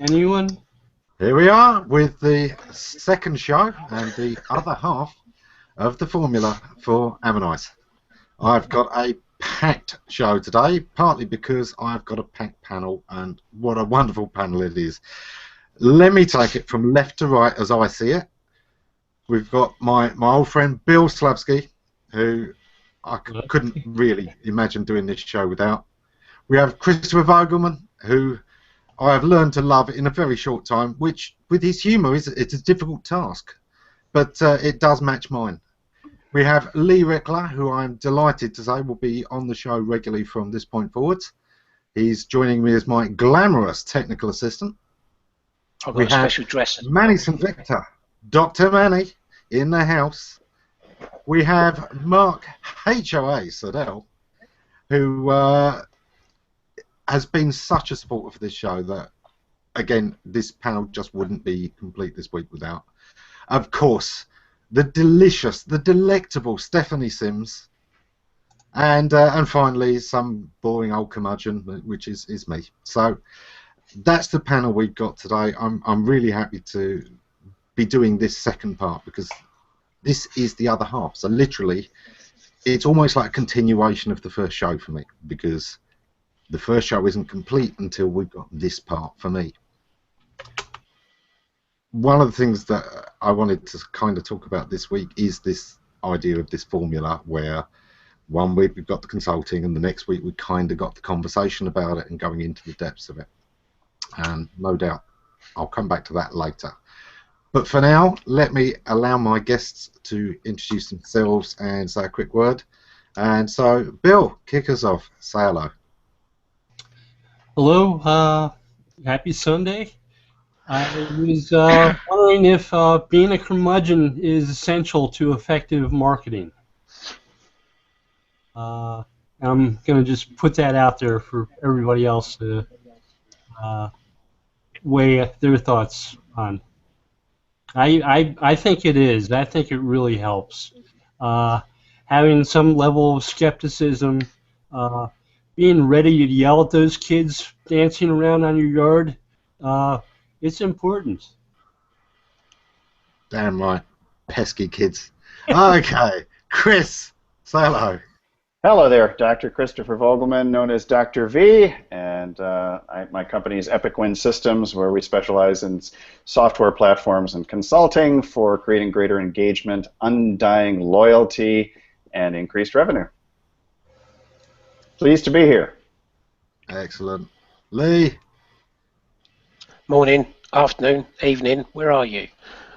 Anyone? Here we are with the second show and the other half of the formula for Ammonize. I've got a packed show today, partly because I've got a packed panel, and what a wonderful panel it is. Let me take it from left to right as I see it. We've got my old friend Bill Slavsky, who I couldn't really imagine doing this show without. We have Christopher Vogelman, who I have learned to love in a very short time, which with his humour it's a difficult task, but it does match mine. We have Lee Rickler, who I'm delighted to say will be on the show regularly from this point forwards. He's joining me as my glamorous technical assistant. I've got a special dress. Manny St. Victor, Dr. Manny, in the house. We have Mark HOA Siddell, who has been such a supporter for this show that, again, this panel just wouldn't be complete this week without. Of course, the delicious, the delectable Stephanie Sims, and finally some boring old curmudgeon, which is me. So that's the panel we've got today. I'm really happy to be doing this second part because this is the other half. So literally, it's almost like a continuation of the first show for me because the first show isn't complete until we've got this part for me. One of the things that I wanted to kind of talk about this week is this idea of this formula where one week we've got the consulting and the next week we kind of got the conversation about it and going into the depths of it. And no doubt I'll come back to that later. But for now, let me allow my guests to introduce themselves and say a quick word. And so, Bill, kick us off. Say hello. Hello, happy Sunday. I was wondering if being a curmudgeon is essential to effective marketing. I'm going to just put that out there for everybody else to weigh their thoughts on. I think it is. I think it really helps. Having some level of skepticism, being ready to yell at those kids dancing around on your yard, it's important. Damn right. Pesky kids. Okay. Chris, say hello. Hello there, Dr. Christopher Vogelman, known as Dr. V, and my company is Epic Win Systems, where we specialize in software platforms and consulting for creating greater engagement, undying loyalty, and increased revenue. Pleased to be here. Excellent. Lee. Morning, afternoon, evening, where are you?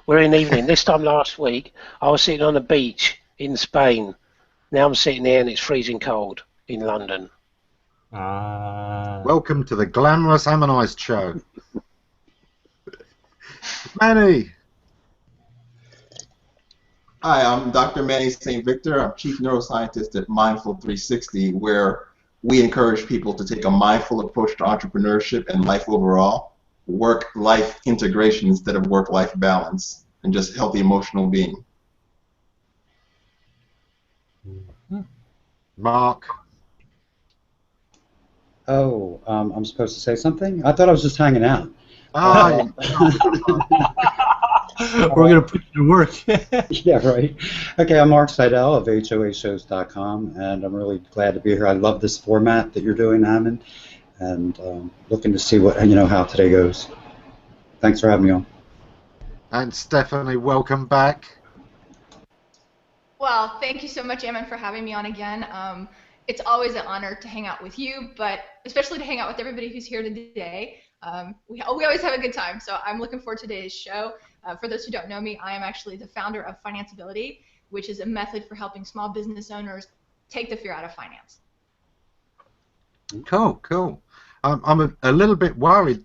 We're in evening. This time last week, I was sitting on the beach in Spain. Now I'm sitting here and it's freezing cold in London. Welcome to the glamorous Ammonize show. Manny. Hi, I'm Dr. Manny St. Victor. I'm Chief Neuroscientist at Mindful 360, where we encourage people to take a mindful approach to entrepreneurship and life overall, work-life integration instead of work-life balance, and just healthy emotional being. Mark. Oh, I'm supposed to say something? I thought I was just hanging out. We're going to put you to work. Yeah, right. Okay, I'm Mark Seidel of HOAshows.com, and I'm really glad to be here. I love this format that you're doing, Ammon, and looking to see what how today goes. Thanks for having me on. And Stephanie, welcome back. Well, thank you so much, Ammon, for having me on again. It's always an honor to hang out with you, but especially to hang out with everybody who's here today. We always have a good time, so I'm looking forward to today's show. For those who don't know me, I am actually the founder of Financeability, which is a method for helping small business owners take the fear out of finance. Cool, cool. I'm a little bit worried.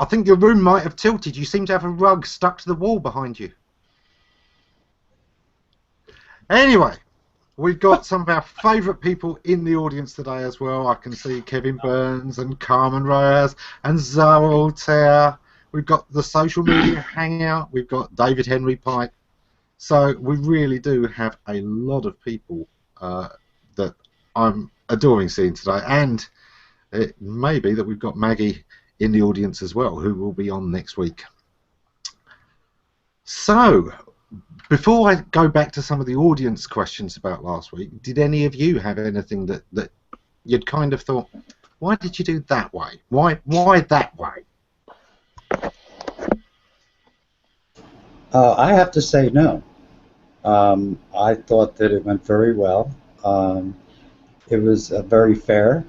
I think your room might have tilted. You seem to have a rug stuck to the wall behind you. Anyway, we've got some of our favourite people in the audience today as well. I can see Kevin Burns and Carmen Reyes and Zara Altair. We've got the social media hangout. We've got David Henry Pike. So we really do have a lot of people that I'm adoring seeing today. And it may be that we've got Maggie in the audience as well, who will be on next week. So, before I go back to some of the audience questions about last week, did any of you have anything that you'd kind of thought, why did you do that way? Why that way? I have to say no. I thought that it went very well. It was very fair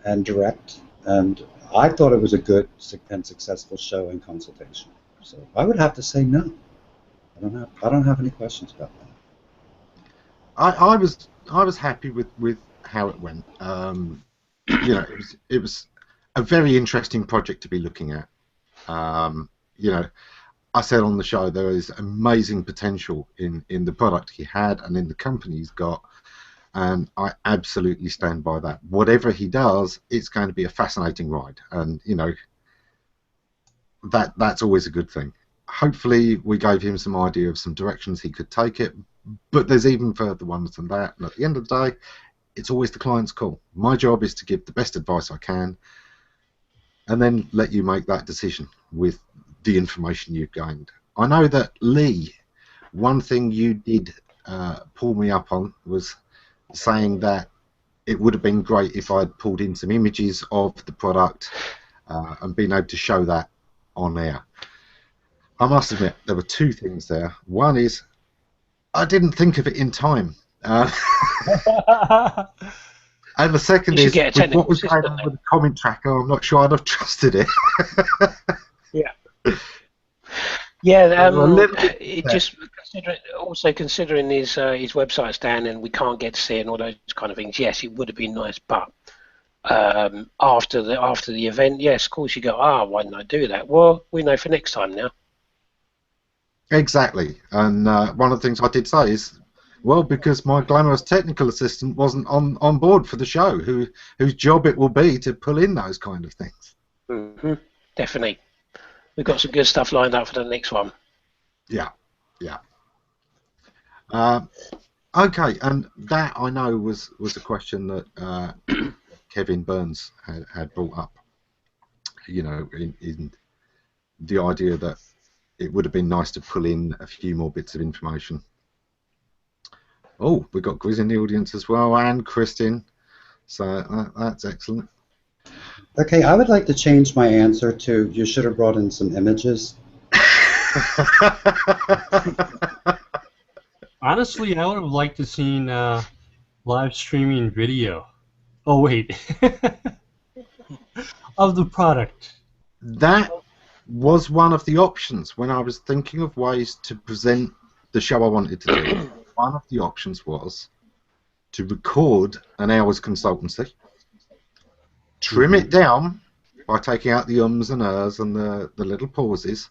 and direct, and I thought it was a good and successful show and consultation. So I would have to say no. I don't have any questions about that. I was happy with how it went. You know, it was a very interesting project to be looking at. You know, I said on the show there is amazing potential in the product he had and in the company he's got, and I absolutely stand by that. Whatever he does, it's going to be a fascinating ride, and you know, that's always a good thing. Hopefully we gave him some idea of some directions he could take it, but there's even further ones than that, and at the end of the day, it's always the client's call. My job is to give the best advice I can and then let you make that decision with the information you've gained. I know that, Lee, one thing you did pull me up on was saying that it would have been great if I'd pulled in some images of the product and been able to show that on air. I must admit, there were two things there. One is, I didn't think of it in time. And the second is, with what was going on with the comment tracker, I'm not sure I'd have trusted it. Yeah, it just considering his website's down and we can't get to see it and all those kind of things. Yes, it would have been nice, but after the event, yes, of course you go, why didn't I do that? Well, we know for next time now. Exactly, and one of the things I did say is, well, because my glamorous technical assistant wasn't on board for the show, whose job it will be to pull in those kind of things. Mm-hmm. Definitely. We've got some good stuff lined up for the next one. Yeah. Okay, and that I know was a question that Kevin Burns had brought up. You know, in the idea that it would have been nice to pull in a few more bits of information. Oh, we've got Grizz in the audience as well, and Kristin. So that's excellent. Okay, I would like to change my answer to, you should have brought in some images. Honestly, I would have liked to seen live streaming video. Oh wait, of the product. That was one of the options when I was thinking of ways to present the show I wanted to do. One of the options was to record an hour's consultancy, trim it down by taking out the ums and ers and the little pauses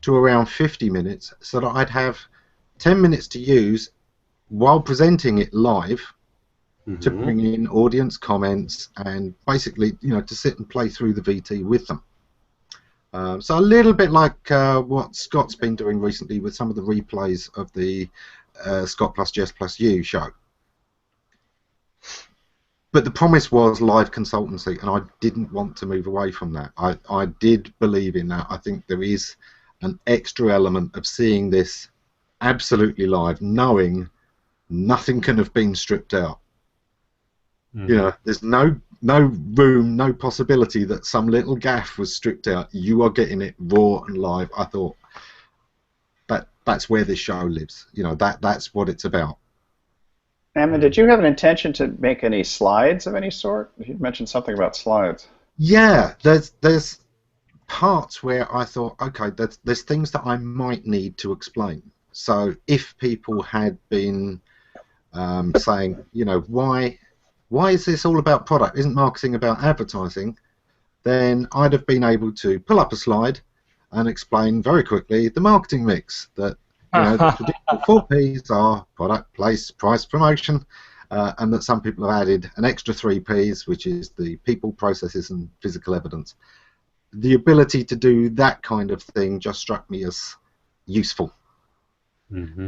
to around 50 minutes, so that I'd have 10 minutes to use while presenting it live to bring in audience comments and basically, you know, to sit and play through the VT with them. So a little bit like what Scott's been doing recently with some of the replays of the Scott plus Jess plus You show. But the promise was live consultancy, and I didn't want to move away from that. I did believe in that. I think there is an extra element of seeing this absolutely live, knowing nothing can have been stripped out. You know, there's no room, no possibility that some little gaff was stripped out. You are getting it raw and live. I thought that's where this show lives. You know, that's what it's about. Ammon, did you have an intention to make any slides of any sort? You mentioned something about slides. Yeah, there's parts where I thought, okay, there's things that I might need to explain. So if people had been saying, you know, why is this all about product? Isn't marketing about advertising? Then I'd have been able to pull up a slide and explain very quickly the marketing mix, that, you know, the traditional 4 Ps are product, place, price, promotion, and that some people have added an extra 3 Ps, which is the people, processes, and physical evidence. The ability to do that kind of thing just struck me as useful.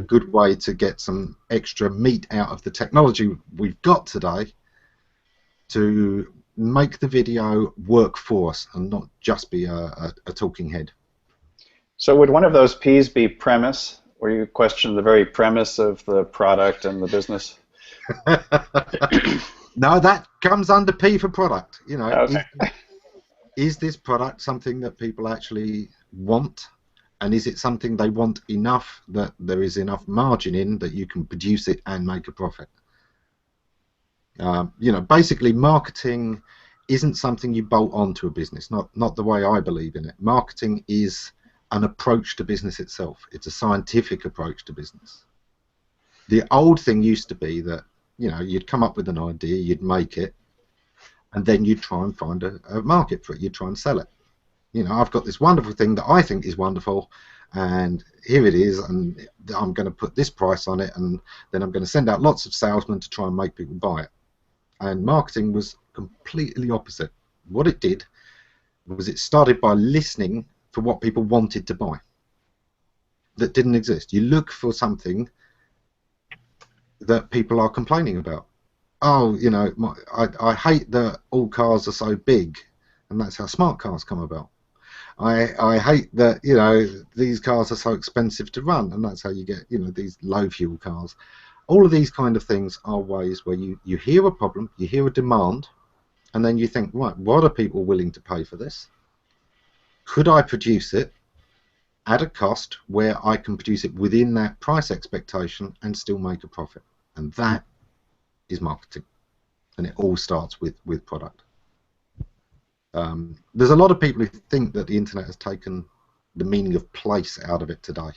Good way to get some extra meat out of the technology we've got today to make the video work for us and not just be a talking head. So would one of those P's be premise, where you question the very premise of the product and the business? No, that comes under P for product. You know, Okay. is this product something that people actually want, and is it something they want enough that there is enough margin in that you can produce it and make a profit? You know, basically, marketing isn't something you bolt onto a business. Not the way I believe in it. Marketing is an approach to business itself. It's a scientific approach to business. The old thing used to be that, you know, you'd come up with an idea, you'd make it, and then you'd try and find a market for it. You'd try and sell it. You know, I've got this wonderful thing that I think is wonderful, and here it is, and I'm going to put this price on it, and then I'm going to send out lots of salesmen to try and make people buy it. And marketing was completely opposite. What it did was it started by listening for what people wanted to buy that didn't exist. You look for something that people are complaining about. Oh, you know, I hate that all cars are so big, and that's how smart cars come about. I hate that, you know, these cars are so expensive to run, and that's how you get, you know, these low fuel cars. All of these kind of things are ways where you hear a problem, you hear a demand, and then you think, right, what are people willing to pay for this? Could I produce it at a cost where I can produce it within that price expectation and still make a profit? And that is marketing, and it all starts with product. There's a lot of people who think that the internet has taken the meaning of place out of it today.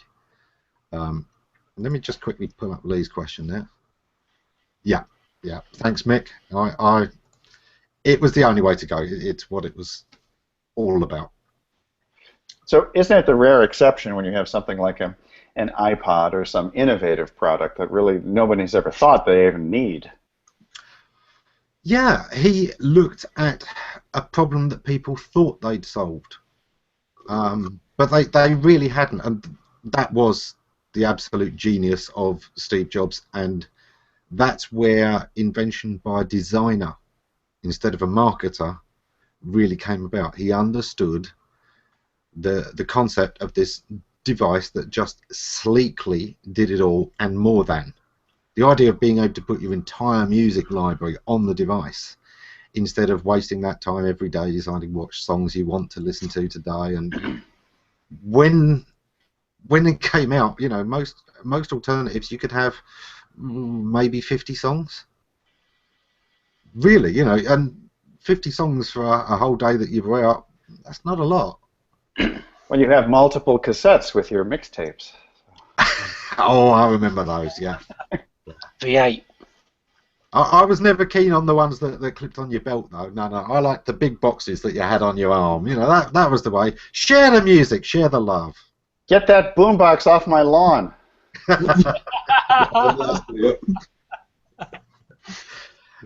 Let me just quickly pull up Lee's question there. Yeah. Thanks, Mick. It was the only way to go. It's what it was all about. So isn't it the rare exception when you have something like an iPod or some innovative product that really nobody's ever thought they even need? Yeah, he looked at a problem that people thought they'd solved, but they really hadn't, and that was the absolute genius of Steve Jobs, and that's where invention by a designer instead of a marketer really came about. He understood the concept of this device that just sleekly did it all and more than. The idea of being able to put your entire music library on the device instead of wasting that time every day deciding what songs you want to listen to today. And when it came out, you know, most alternatives you could have maybe 50 songs. Really, you know, and 50 songs for a whole day that you've read up, that's not a lot. Well, you have multiple cassettes with your mixtapes. Oh, I remember those, yeah. V8. I was never keen on the ones that clipped on your belt, though. No, I liked the big boxes that you had on your arm. You know, that was the way. Share the music, share the love. Get that boombox off my lawn.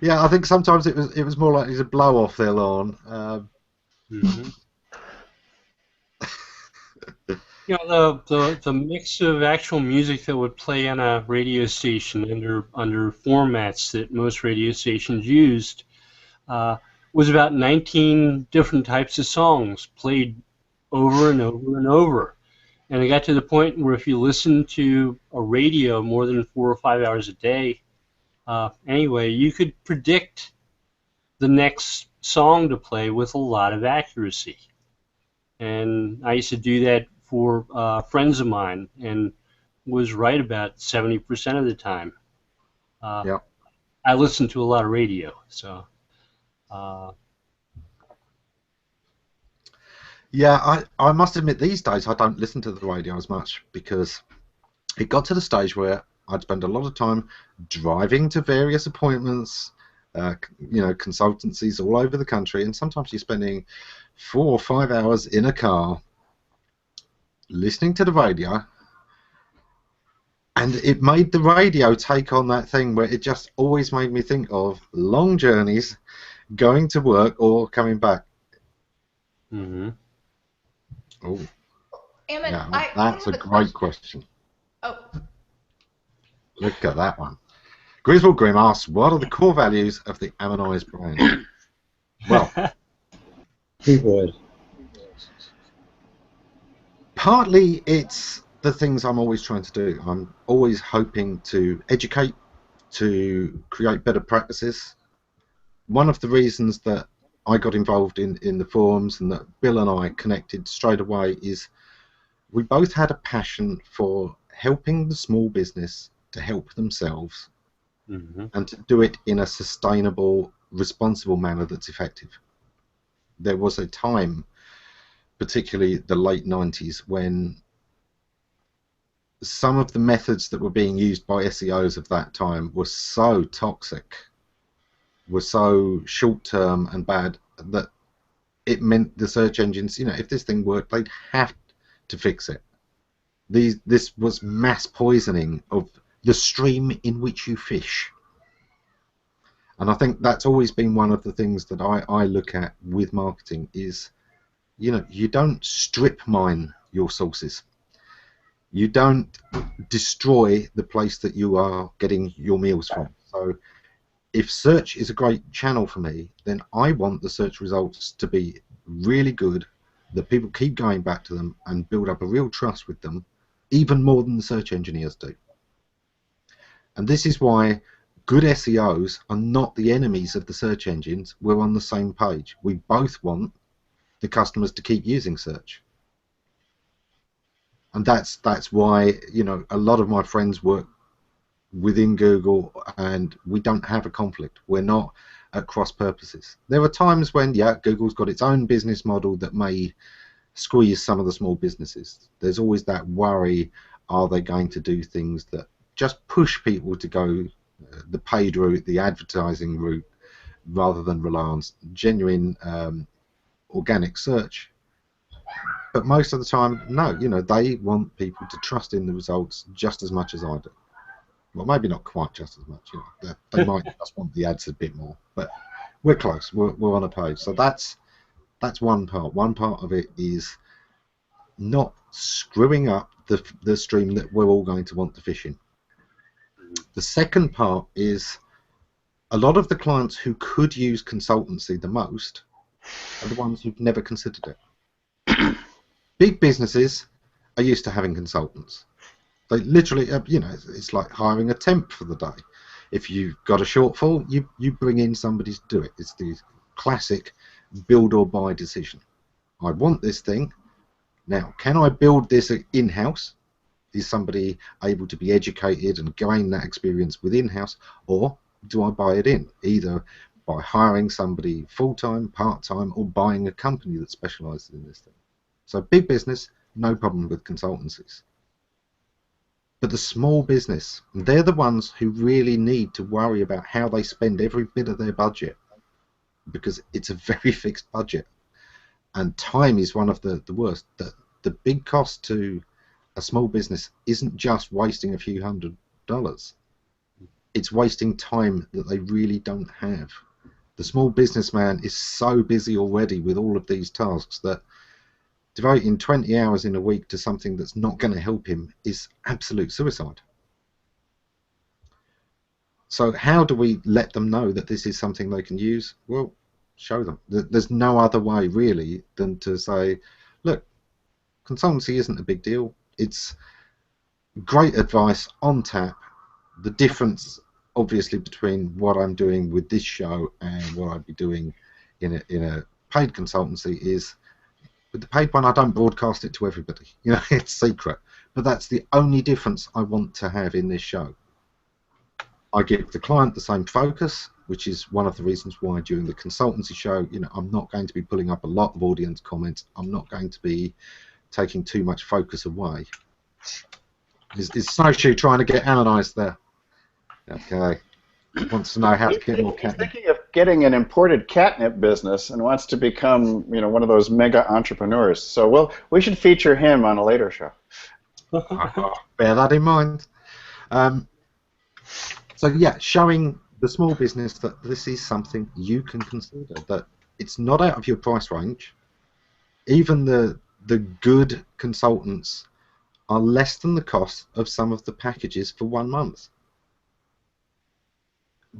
Yeah, I think sometimes it was more likely to blow off their lawn. You know, the mix of actual music that would play on a radio station under formats that most radio stations used was about 19 different types of songs played over and over and over. And it got to the point where if you listened to a radio more than 4 or 5 hours a day, anyway, you could predict the next song to play with a lot of accuracy. And I used to do that for friends of mine, and was right about 70% of the time. Yeah. I listened to a lot of radio, so. Yeah, I must admit these days I don't listen to the radio as much because it got to the stage where I'd spend a lot of time driving to various appointments, you know, consultancies all over the country, and sometimes you're spending 4 or 5 hours in a car listening to the radio, and it made the radio take on that thing where it just always made me think of long journeys, going to work or coming back. Mm-hmm. Oh, Ammon, yeah, that's a great question. Oh. Look at that one. Griswold Grim asks, what are the core values of the Ammonize brand? Well, He would. partly it's the things I'm always trying to do. I'm always hoping to educate, to create better practices. One of the reasons that I got involved in the forums and that Bill and I connected straight away is we both had a passion for helping the small business to help themselves and to do it in a sustainable, responsible manner that's effective. There was a time, particularly the late 90s, when some of the methods that were being used by SEOs of that time were so toxic, were so short-term and bad, that it meant the search engines, if this thing worked, they'd have to fix it. This was mass poisoning of the stream in which you fish. And I think that's always been one of the things that I look at with marketing is, you don't strip mine your sources. You don't destroy the place that you are getting your meals from. So if search is a great channel for me, then I want the search results to be really good, that people keep going back to them and build up a real trust with them, even more than the search engineers do. And this is why good SEOs are not the enemies of the search engines. We're on the same page. We both want the customers to keep using search. And that's why, a lot of my friends work within Google and we don't have a conflict. We're not at cross purposes. There are times when, Google's got its own business model that may squeeze some of the small businesses. There's always that worry, are they going to do things that just push people to go the paid route, the advertising route, rather than rely on genuine organic search. But most of the time, no, they want people to trust in the results just as much as I do. Well, maybe not quite just as much, they might just want the ads a bit more, but we're close, we're on a page. So that's one part. One part of it is not screwing up the stream that we're all going to want to fish in. The second part is a lot of the clients who could use consultancy the most are the ones who've never considered it. Big businesses are used to having consultants. They literally, it's like hiring a temp for the day. If you've got a shortfall, you bring in somebody to do it. It's the classic build or buy decision. I want this thing. Now, can I build this in-house? Is somebody able to be educated and gain that experience within house, or do I buy it in, either by hiring somebody full-time, part-time, or buying a company that specializes in this thing? So big business, no problem with consultancies. But the small business, they're the ones who really need to worry about how they spend every bit of their budget, because it's a very fixed budget. And time is one of the worst. The big cost to a small business isn't just wasting a few $100s. It's wasting time that they really don't have. The small businessman is so busy already with all of these tasks that devoting 20 hours in a week to something that's not going to help him is absolute suicide. So how do we let them know that this is something they can use? Well, show them. There's no other way really than to say, look, consultancy isn't a big deal. It's great advice on tap. The difference obviously between what I'm doing with this show and what I'd be doing in a paid consultancy is, with the paid one, I don't broadcast it to everybody. It's secret. But that's the only difference I want to have in this show. I give the client the same focus, which is one of the reasons why during the consultancy show, I'm not going to be pulling up a lot of audience comments. I'm not going to be taking too much focus away. Is Snowshoe trying to get Ammonize there? Okay. Wants to know how to get more catnip. He's thinking of getting an imported catnip business and wants to become, one of those mega entrepreneurs. So we should feature him on a later show. Bear that in mind. So yeah, showing the small business that this is something you can consider, that it's not out of your price range. Even the good consultants are less than the cost of some of the packages for 1 month.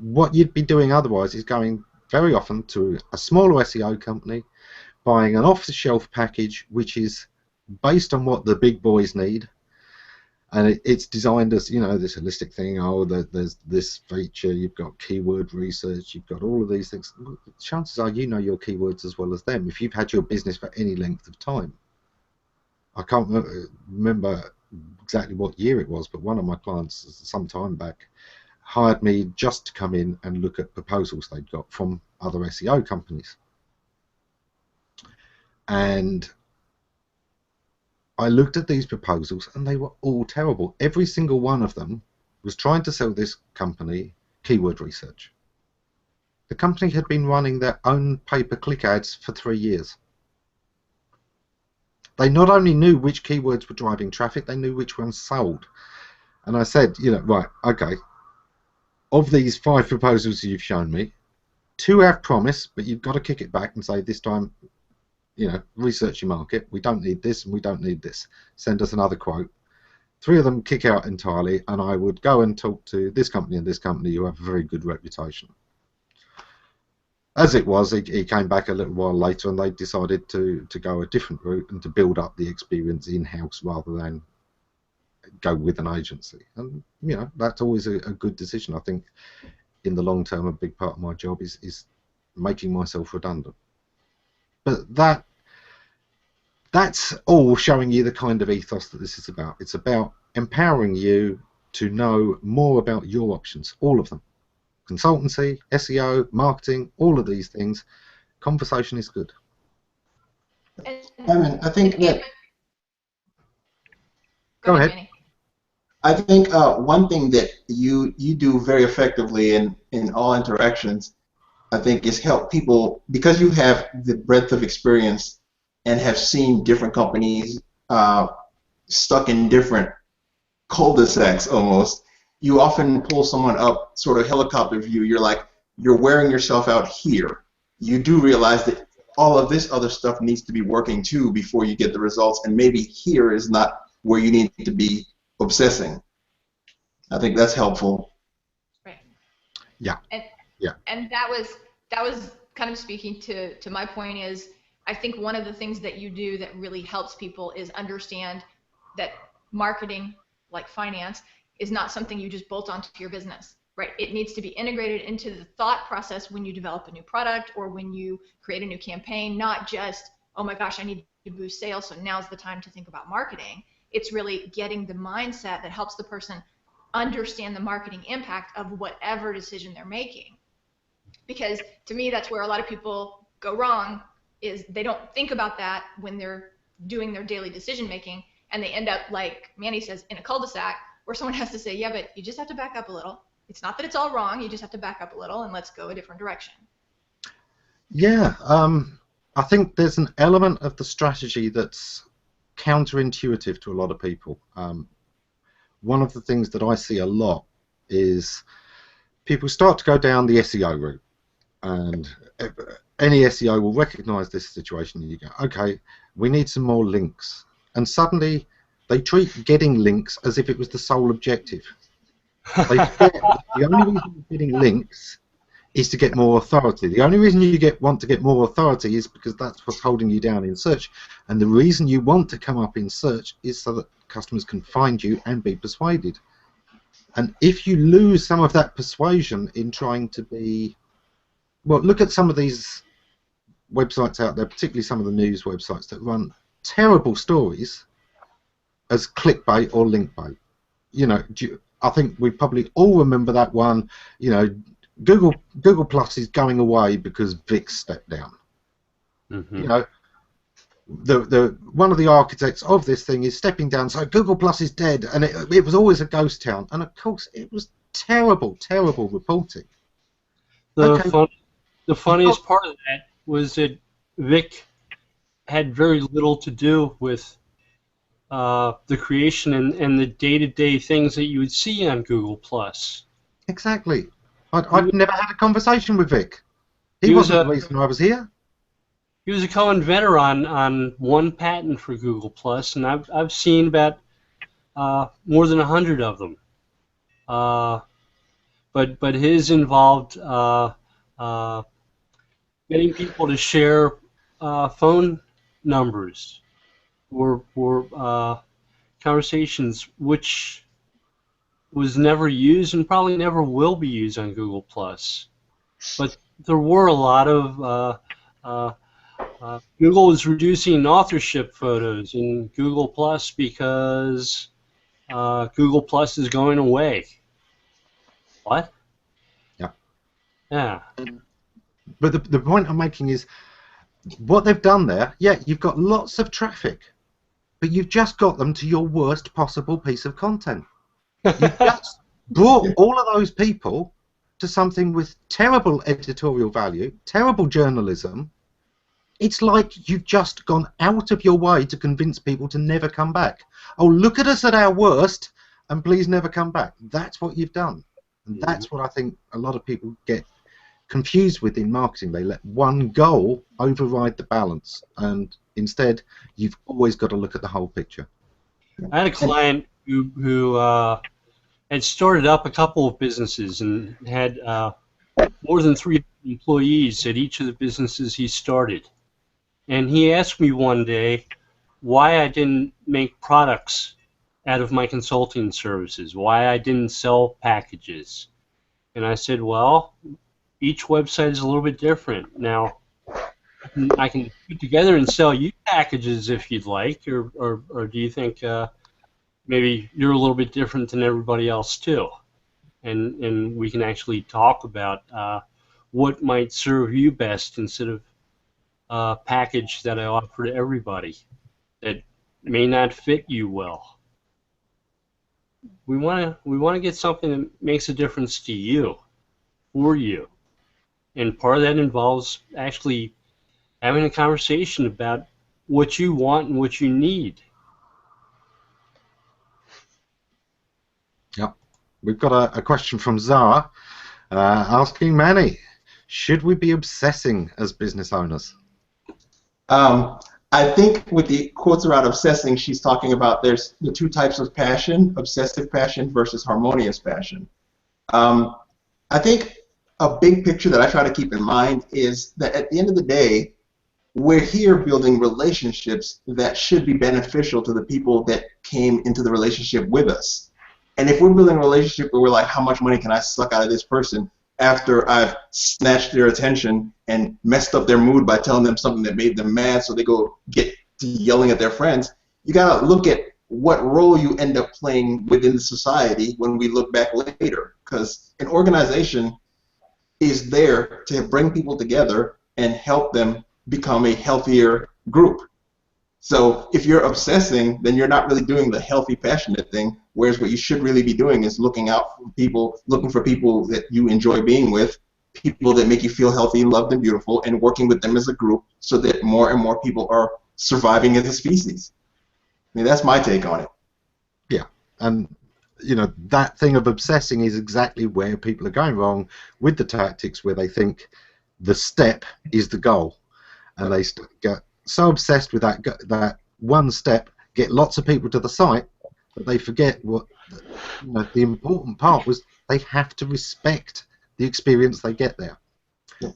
What you'd be doing otherwise is going very often to a smaller SEO company, buying an off-the-shelf package which is based on what the big boys need, and it's designed as, you know, this holistic thing. Oh, there's this feature, you've got keyword research, you've got all of these things. Chances are you know your keywords as well as them if you've had your business for any length of time. I can't remember exactly what year it was, but one of my clients some time back hired me just to come in and look at proposals they'd got from other SEO companies. And I looked at these proposals and they were all terrible. Every single one of them was trying to sell this company keyword research. The company had been running their own pay-per-click ads for 3 years. They not only knew which keywords were driving traffic, they knew which ones sold. And I said, you know, right, okay, of these 5 proposals you've shown me, 2 have promise, but you've got to kick it back and say, this time, you know, research your market. We don't need this and we don't need this. Send us another quote. 3 of them kick out entirely, and I would go and talk to this company and this company who have a very good reputation. As it was, he came back a little while later and they decided to go a different route and to build up the experience in-house rather than go with an agency. And, you know, that's always a good decision. I think in the long term, a big part of my job is making myself redundant. But that's all showing you the kind of ethos that this is about. It's about empowering you to know more about your options, all of them. Consultancy, SEO, marketing, all of these things. Conversation is good. I think that. Go ahead. Manny. I think one thing that you do very effectively in all interactions, I think, is help people, because you have the breadth of experience and have seen different companies stuck in different cul-de-sacs almost. You often pull someone up, sort of helicopter view. You're like, you're wearing yourself out here. You do realize that all of this other stuff needs to be working too before you get the results, and maybe here is not where you need to be obsessing. I think that's helpful. Right. Yeah. And that was kind of speaking to my point is, I think one of the things that you do that really helps people is understand that marketing, like finance, is not something you just bolt onto your business, right? It needs to be integrated into the thought process when you develop a new product or when you create a new campaign, not just, oh my gosh, I need to boost sales, so now's the time to think about marketing. It's really getting the mindset that helps the person understand the marketing impact of whatever decision they're making. Because to me, that's where a lot of people go wrong, is they don't think about that when they're doing their daily decision making, and they end up, like Manny says, in a cul-de-sac where someone has to say, yeah, but you just have to back up a little. It's not that it's all wrong, you just have to back up a little and let's go a different direction. Yeah, I think there's an element of the strategy that's counterintuitive to a lot of people. One of the things that I see a lot is people start to go down the SEO route, and any SEO will recognize this situation, and you go, okay, we need some more links, and suddenly they treat getting links as if it was the sole objective. They forget that the only reason you're getting links is to get more authority. The only reason you want to get more authority is because that's what's holding you down in search, and the reason you want to come up in search is so that customers can find you and be persuaded. And if you lose some of that persuasion in trying to be, well, look at some of these websites out there, particularly some of the news websites that run terrible stories as clickbait or linkbait. You know, I think we probably all remember that one. You know, Google Plus is going away because Vic stepped down. Mm-hmm. You know, one of the architects of this thing is stepping down, so Google Plus is dead, and it was always a ghost town. And of course, it was terrible reporting. The funniest part of that was that Vic had very little to do with the creation and the day-to-day things that you would see on Google Plus. Exactly. I've never had a conversation with Vic. He wasn't the reason I was here. He was a co-inventor on one patent for Google Plus, and I've seen about more than 100 of them. But his involved getting people to share phone numbers or conversations, which was never used and probably never will be used on Google Plus. But there were a lot of Google is reducing authorship photos in Google Plus because Google Plus is going away. What? Yeah. Yeah. But the point I'm making is, what they've done there, yeah, you've got lots of traffic, but you've just got them to your worst possible piece of content. You've just brought all of those people to something with terrible editorial value, terrible journalism. It's like you've just gone out of your way to convince people to never come back. Oh, look at us at our worst, and please never come back. That's what you've done. And that's what I think a lot of people get confused with in marketing. They let one goal override the balance, and instead you've always got to look at the whole picture. I had a client who had started up a couple of businesses and had more than 3 employees at each of the businesses he started. And he asked me one day why I didn't make products out of my consulting services, why I didn't sell packages. And I said, well, each website is a little bit different. Now, I can put together and sell you packages if you'd like, or do you think maybe you're a little bit different than everybody else too? And we can actually talk about what might serve you best instead of a package that I offer to everybody that may not fit you well. We want to get something that makes a difference to you, for you. And part of that involves actually having a conversation about what you want and what you need. Yep. We've got a question from Zara asking Manny, should we be obsessing as business owners? I think with the quotes around obsessing, she's talking about there's the 2 types of passion, obsessive passion versus harmonious passion. I think a big picture that I try to keep in mind is that at the end of the day, we're here building relationships that should be beneficial to the people that came into the relationship with us. And if we're building a relationship where we're like, how much money can I suck out of this person after I've snatched their attention and messed up their mood by telling them something that made them mad, so they go get to yelling at their friends, you gotta look at what role you end up playing within the society when we look back later. Because an organization is there to bring people together and help them become a healthier group. So if you're obsessing, then you're not really doing the healthy, passionate thing, whereas what you should really be doing is looking out for people, looking for people that you enjoy being with, people that make you feel healthy, loved, and beautiful, and working with them as a group so that more and more people are surviving as a species. I mean, that's my take on it. Yeah, and you know, that thing of obsessing is exactly where people are going wrong with the tactics, where they think the step is the goal, and they get so obsessed with that one step, get lots of people to the site, but they forget what the important part was. They have to respect the experience they get there.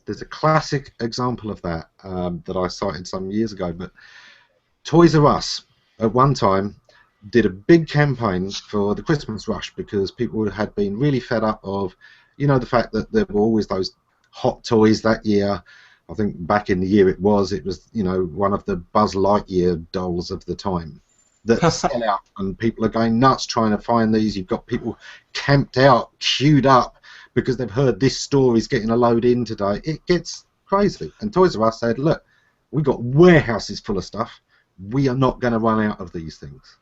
There's a classic example of that that I cited some years ago, but Toys R Us at one time did a big campaign for the Christmas rush because people had been really fed up of, the fact that there were always those hot toys that year. I think back in the year it was, one of the Buzz Lightyear dolls of the time that sell out, and people are going nuts trying to find these. You've got people camped out, queued up, because they've heard this story's getting a load in today. It gets crazy. And Toys R Us said, look, we've got warehouses full of stuff. We are not going to run out of these things.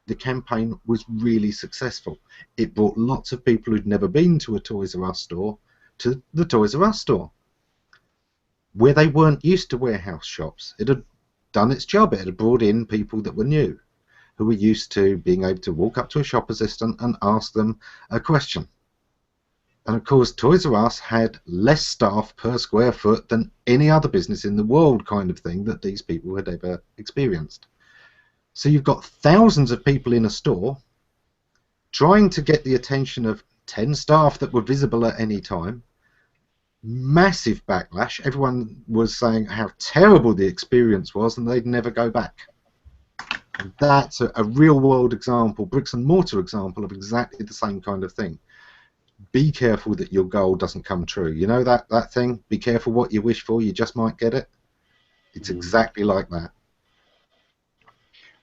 The campaign was really successful. It brought lots of people who'd never been to a Toys R Us store to the Toys R Us store, where they weren't used to warehouse shops. It had done its job. It had brought in people that were new, who were used to being able to walk up to a shop assistant and ask them a question. And of course, Toys R Us had less staff per square foot than any other business in the world, kind of thing that these people had ever experienced. So you've got thousands of people in a store trying to get the attention of 10 staff that were visible at any time, massive backlash. Everyone was saying how terrible the experience was and they'd never go back. And that's a real-world example, bricks and mortar example of exactly the same kind of thing. Be careful that your goal doesn't come true. You know that thing? Be careful what you wish for, you just might get it. It's exactly like that.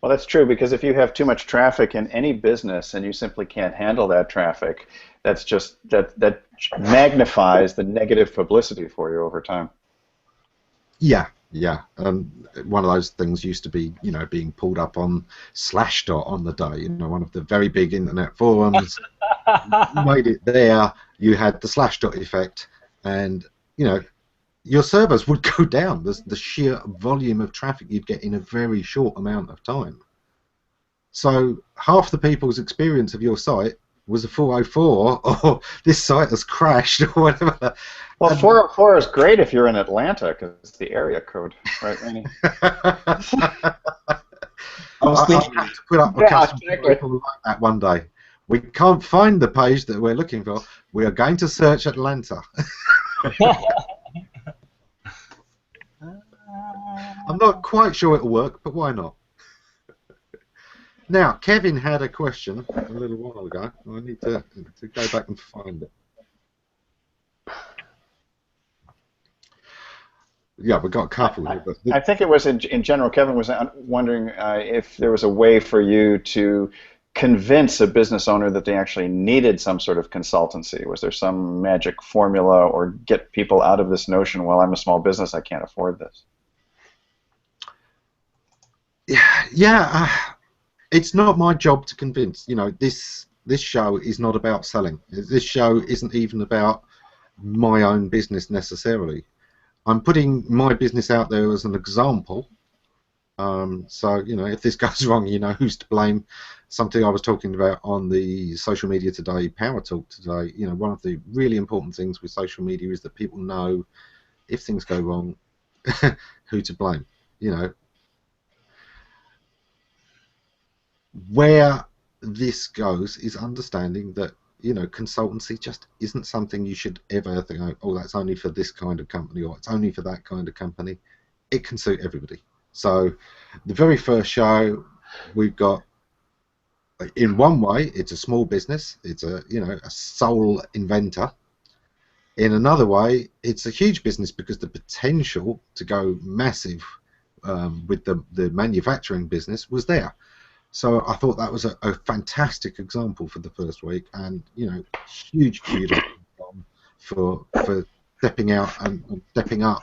Well, that's true, because if you have too much traffic in any business and you simply can't handle that traffic, that's just that magnifies the negative publicity for you over time. Yeah. One of those things used to be, being pulled up on Slashdot on the day, one of the very big internet forums. You made it there, you had the Slashdot effect, and, your servers would go down. The sheer volume of traffic you'd get in a very short amount of time. So half the people's experience of your site was a 404, or this site has crashed, or whatever. Well, 404 is great if you're in Atlanta, because it's the area code, right, Randy? I was thinking I'll have to put up a custom people like that one day. We can't find the page that we're looking for. We are going to search Atlanta. I'm not quite sure it'll work, but why not? Now, Kevin had a question a little while ago. I need to go back and find it. Yeah, we've got a couple here. But I think it was in general, Kevin was wondering if there was a way for you to convince a business owner that they actually needed some sort of consultancy. Was there some magic formula, or get people out of this notion, well, I'm a small business, I can't afford this? Yeah, it's not my job to convince. This show is not about selling. This show isn't even about my own business necessarily. I'm putting my business out there as an example. So, if this goes wrong, who's to blame. Something I was talking about on the social media today, Power Talk today, one of the really important things with social media is that people know if things go wrong, who to blame. Where this goes is understanding that, consultancy just isn't something you should ever think, oh, that's only for this kind of company, or it's only for that kind of company. It can suit everybody. So the very first show we've got, in one way, it's a small business. It's a sole inventor. In another way, it's a huge business because the potential to go massive with the manufacturing business was there. So I thought that was a fantastic example for the first week, and huge kudos for stepping out and stepping up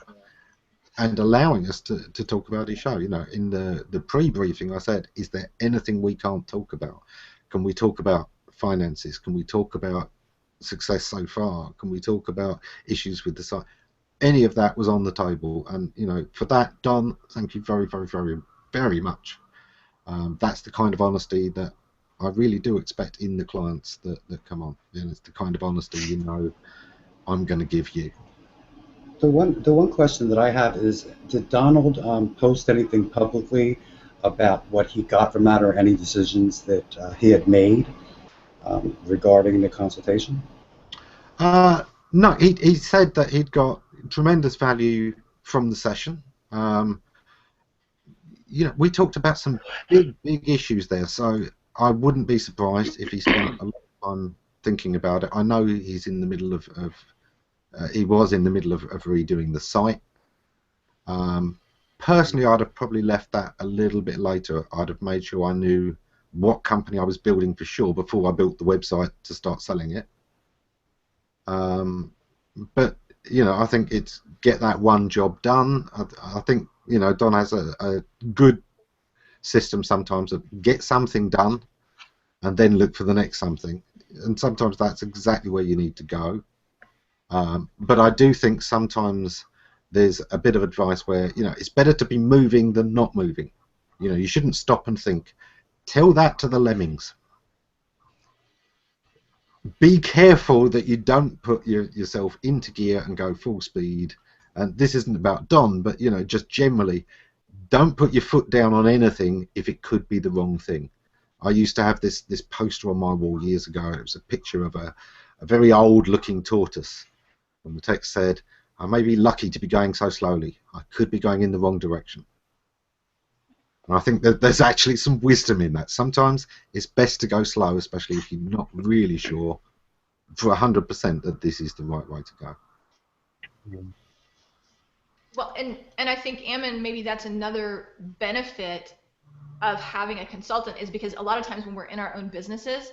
and allowing us to talk about his show. In the pre-briefing, I said, is there anything we can't talk about? Can we talk about finances? Can we talk about success so far? Can we talk about issues with the site? Any of that was on the table, and for that, Don, thank you very, very, very, very much. That's the kind of honesty that I really do expect in the clients that come on. And it's the kind of honesty I'm going to give you. The one question that I have is, did Donald post anything publicly about what he got from that, or any decisions that he had made regarding the consultation? No, he said that he'd got tremendous value from the session. We talked about some big issues there, so I wouldn't be surprised if he spent a lot of time thinking about it. I know he's in the middle of he was in the middle of redoing the site. Personally, I'd have probably left that a little bit later. I'd have made sure I knew what company I was building for sure before I built the website to start selling it. But I think it's get that one job done. I think Don has a good system sometimes of get something done and then look for the next something, and sometimes that's exactly where you need to go. But I do think sometimes there's a bit of advice where it's better to be moving than not moving. You shouldn't stop and think. Tell that to the lemmings. Be careful that you don't put yourself into gear and go full speed. And this isn't about Don, but just generally, don't put your foot down on anything if it could be the wrong thing. I used to have this poster on my wall years ago. It was a picture of a very old-looking tortoise And the text said, I may be lucky to be going so slowly. I could be going in the wrong direction. And I think that there's actually some wisdom in that. Sometimes it's best to go slow, especially if you're not really sure for 100% that this is the right way to go. Well, and I think, Ammon, maybe that's another benefit of having a consultant, is because a lot of times when we're in our own businesses,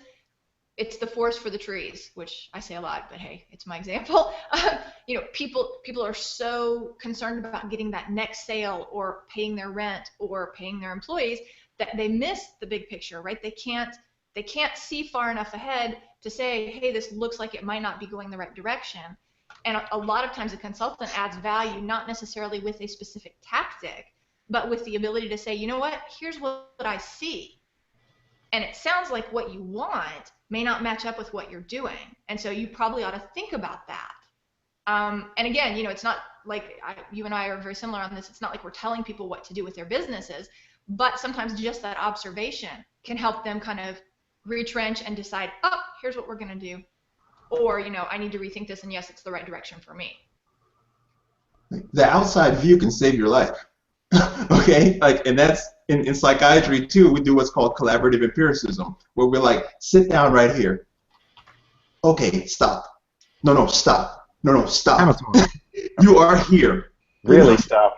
it's the forest for the trees, which I say a lot, but hey, it's my example. You know, people are so concerned about getting that next sale or paying their rent or paying their employees that they miss the big picture, right? They can't see far enough ahead to say, hey, this looks like it might not be going the right direction. And a lot of times a consultant adds value, not necessarily with a specific tactic, but with the ability to say, you know what, here's what I see. And it sounds like what you want may not match up with what you're doing. And so you probably ought to think about that. And again, you know, it's not like you and I are very similar on this. It's not like we're telling people what to do with their businesses, but sometimes just that observation can help them kind of retrench and decide, oh, here's what we're going to do. Or, you know, I need to rethink this, and yes, it's the right direction for me. The outside view can save your life. Okay, like, and that's in psychiatry too. We do what's called collaborative empiricism, where we're like, sit down right here. Okay, stop. No, stop. No, stop. You are here. Really stop.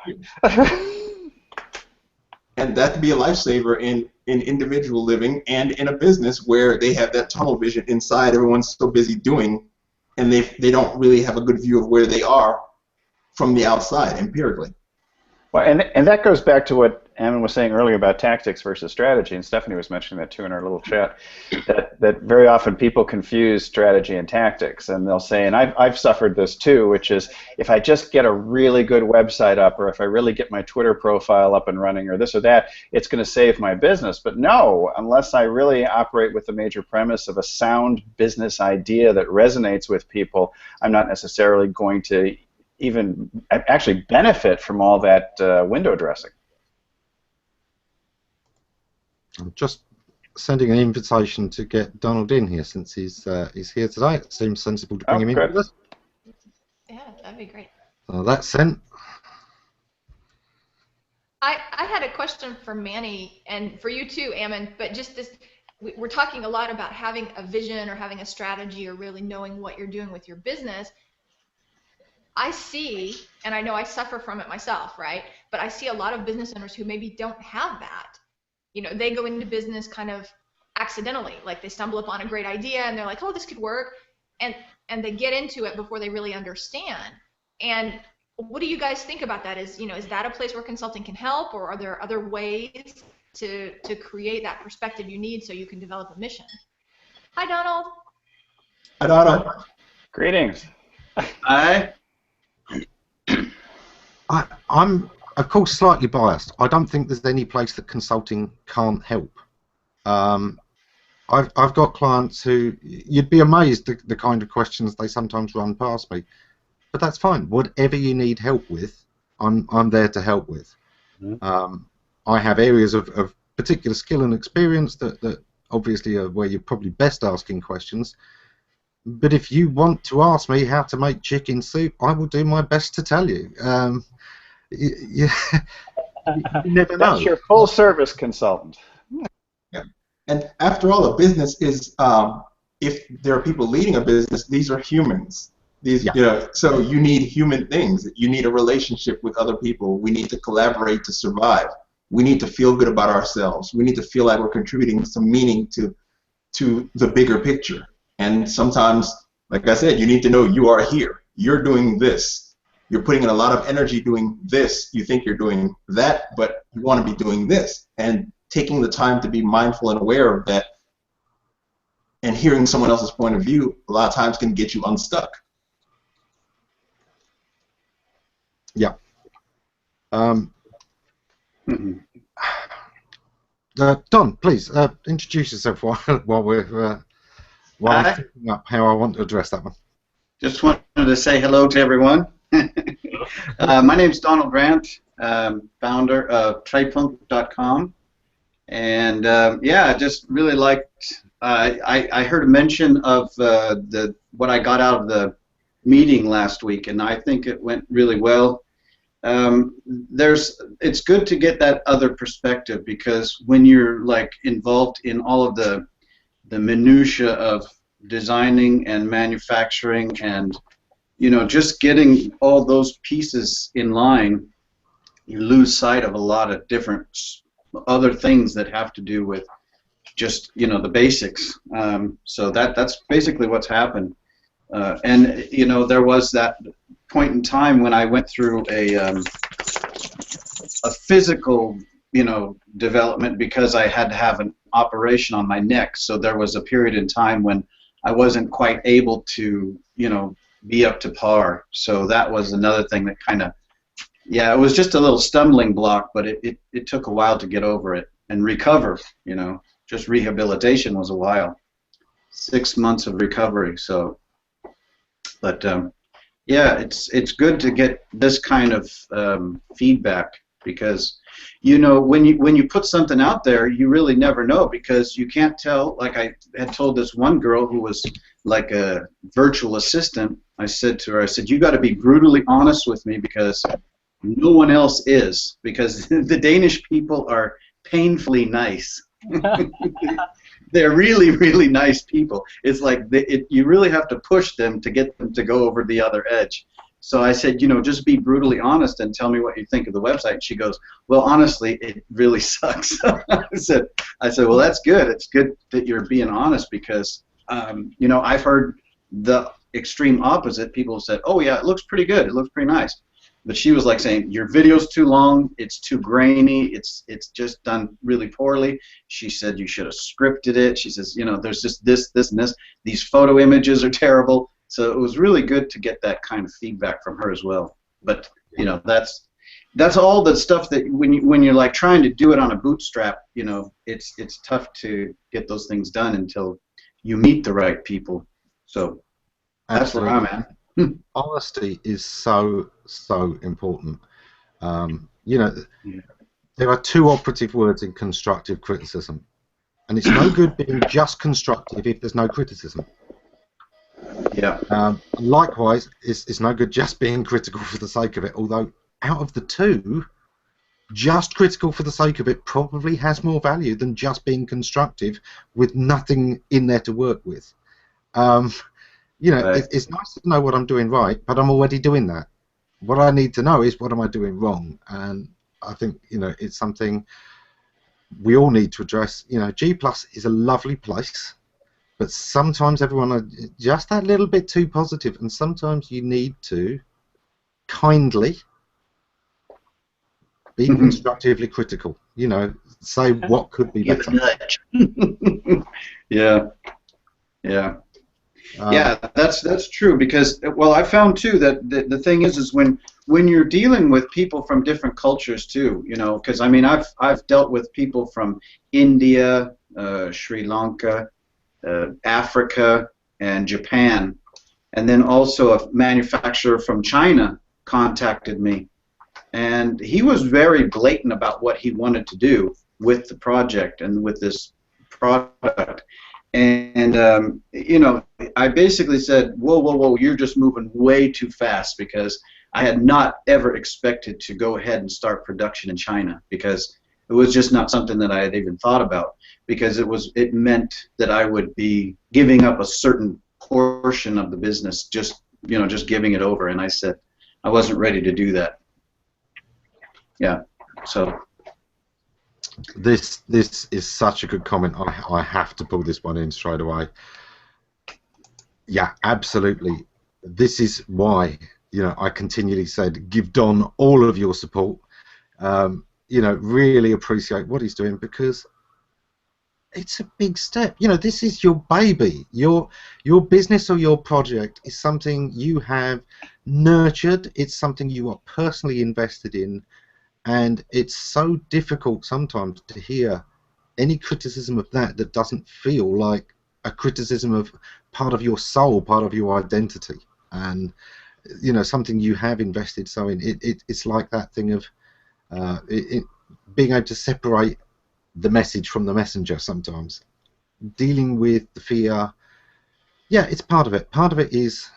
And that can be a lifesaver in individual living and in a business where they have that tunnel vision inside. Everyone's so busy doing, and they don't really have a good view of where they are from the outside empirically. Well, and that goes back to what Ammon was saying earlier about tactics versus strategy, and Stephanie was mentioning that too in our little chat, that very often people confuse strategy and tactics, and they'll say, and I've suffered this too, which is if I just get a really good website up, or if I really get my Twitter profile up and running, or this or that, it's going to save my business. But no, unless I really operate with the major premise of a sound business idea that resonates with people, I'm not necessarily going to even actually benefit from all that window dressing. I'm just sending an invitation to get Donald in here since he's here today. It seems sensible to bring him in with us. Yeah, that'd be great. That's sent. I had a question for Manny and for you too, Ammon, but just this, we're talking a lot about having a vision or having a strategy or really knowing what you're doing with your business. I see, and I know I suffer from it myself, right? But I see a lot of business owners who maybe don't have that. You know, they go into business kind of accidentally, like they stumble upon a great idea and they're like, oh, this could work, and they get into it before they really understand. And what do you guys think about that? Is that a place where consulting can help, or are there other ways to create that perspective you need so you can develop a mission? Hi, Donald. Hi, Donald. Greetings. Hi. I'm, of course, slightly biased. I don't think there's any place that consulting can't help. I've got clients who, you'd be amazed at the kind of questions they sometimes run past me. But that's fine. Whatever you need help with, I'm there to help with. I have areas of particular skill and experience that obviously are where you're probably best asking questions. But if you want to ask me how to make chicken soup, I will do my best to tell you. You never know. That's your full service consultant. Yeah. And after all, a business is, if there are people leading a business, these are humans. So you need human things. You need a relationship with other people. We need to collaborate to survive. We need to feel good about ourselves. We need to feel like we're contributing some meaning to the bigger picture. And sometimes, like I said, you need to know you are here. You're doing this. You're putting in a lot of energy doing this. You think you're doing that, but you want to be doing this. And taking the time to be mindful and aware of that and hearing someone else's point of view a lot of times can get you unstuck. Yeah. Don, please introduce yourself while we're I'm thinking up how I want to address that one. Just wanted to say hello to everyone. My name's Donald Grant, founder of TradePunk.com, and yeah, I just really liked. I heard a mention of what I got out of the meeting last week, and I think it went really well. It's good to get that other perspective, because when you're like involved in all of the minutia of designing and manufacturing, and just getting all those pieces in line, you lose sight of a lot of different other things that have to do with just the basics. So that's basically what's happened. And there was that point in time when I went through a physical development, because I had to have an operation on my neck. So there was a period in time when I wasn't quite able to be up to par. So that was another thing that kind of, it was just a little stumbling block, but it took a while to get over it and recover. Just rehabilitation was a while, 6 months of recovery. So, but it's good to get this kind of feedback, because when you put something out there, you really never know, because you can't tell. Like I had told this one girl who was like a virtual assistant, I said to her, you got to be brutally honest with me, because no one else is, because the Danish people are painfully nice. They're really, really nice people. It's like you really have to push them to get them to go over the other edge. So I said, just be brutally honest and tell me what you think of the website. And she goes, well, honestly, it really sucks. I said, well, that's good. It's good that you're being honest, because, I've heard the extreme opposite. People have said, oh, yeah, it looks pretty good. It looks pretty nice. But she was like saying, your video's too long, it's too grainy, it's just done really poorly. She said you should have scripted it. She says, there's just this, and this. These photo images are terrible. So it was really good to get that kind of feedback from her as well. But that's all the stuff that when you're like trying to do it on a bootstrap, it's tough to get those things done until you meet the right people. So that's where I'm at. Honesty is so important. There are two operative words in constructive criticism, and it's no good being just constructive if there's no criticism. Yeah. Likewise, it's no good just being critical for the sake of it, although out of the two, just critical for the sake of it probably has more value than just being constructive with nothing in there to work with. Right. It's nice to know what I'm doing right, but I'm already doing that. What I need to know is what am I doing wrong, and I think it's something we all need to address. G+ is a lovely place, but sometimes everyone are just that little bit too positive, and sometimes you need to kindly be constructively critical. Say what could be better. Yeah. Yeah, that's true, because I found too that the thing is when you're dealing with people from different cultures too, because I mean I've dealt with people from India, Sri Lanka, Africa, and Japan, and then also a manufacturer from China contacted me, and he was very blatant about what he wanted to do with the project and with this product. And I basically said, whoa, you're just moving way too fast, because I had not ever expected to go ahead and start production in China, because it was just not something that I had even thought about, because it meant that I would be giving up a certain portion of the business, just giving it over, and I said I wasn't ready to do that. Yeah, so. This is such a good comment. I have to pull this one in straight away. Yeah, absolutely. This is why I continually said give Don all of your support. Really appreciate what he's doing, because it's a big step. This is your baby. Your business or your project is something you have nurtured. It's something you are personally invested in. And it's so difficult sometimes to hear any criticism of that doesn't feel like a criticism of part of your soul, part of your identity, and something you have invested so in. It's like that thing of being able to separate the message from the messenger sometimes. Dealing with the fear, yeah, it's part of it. Part of it is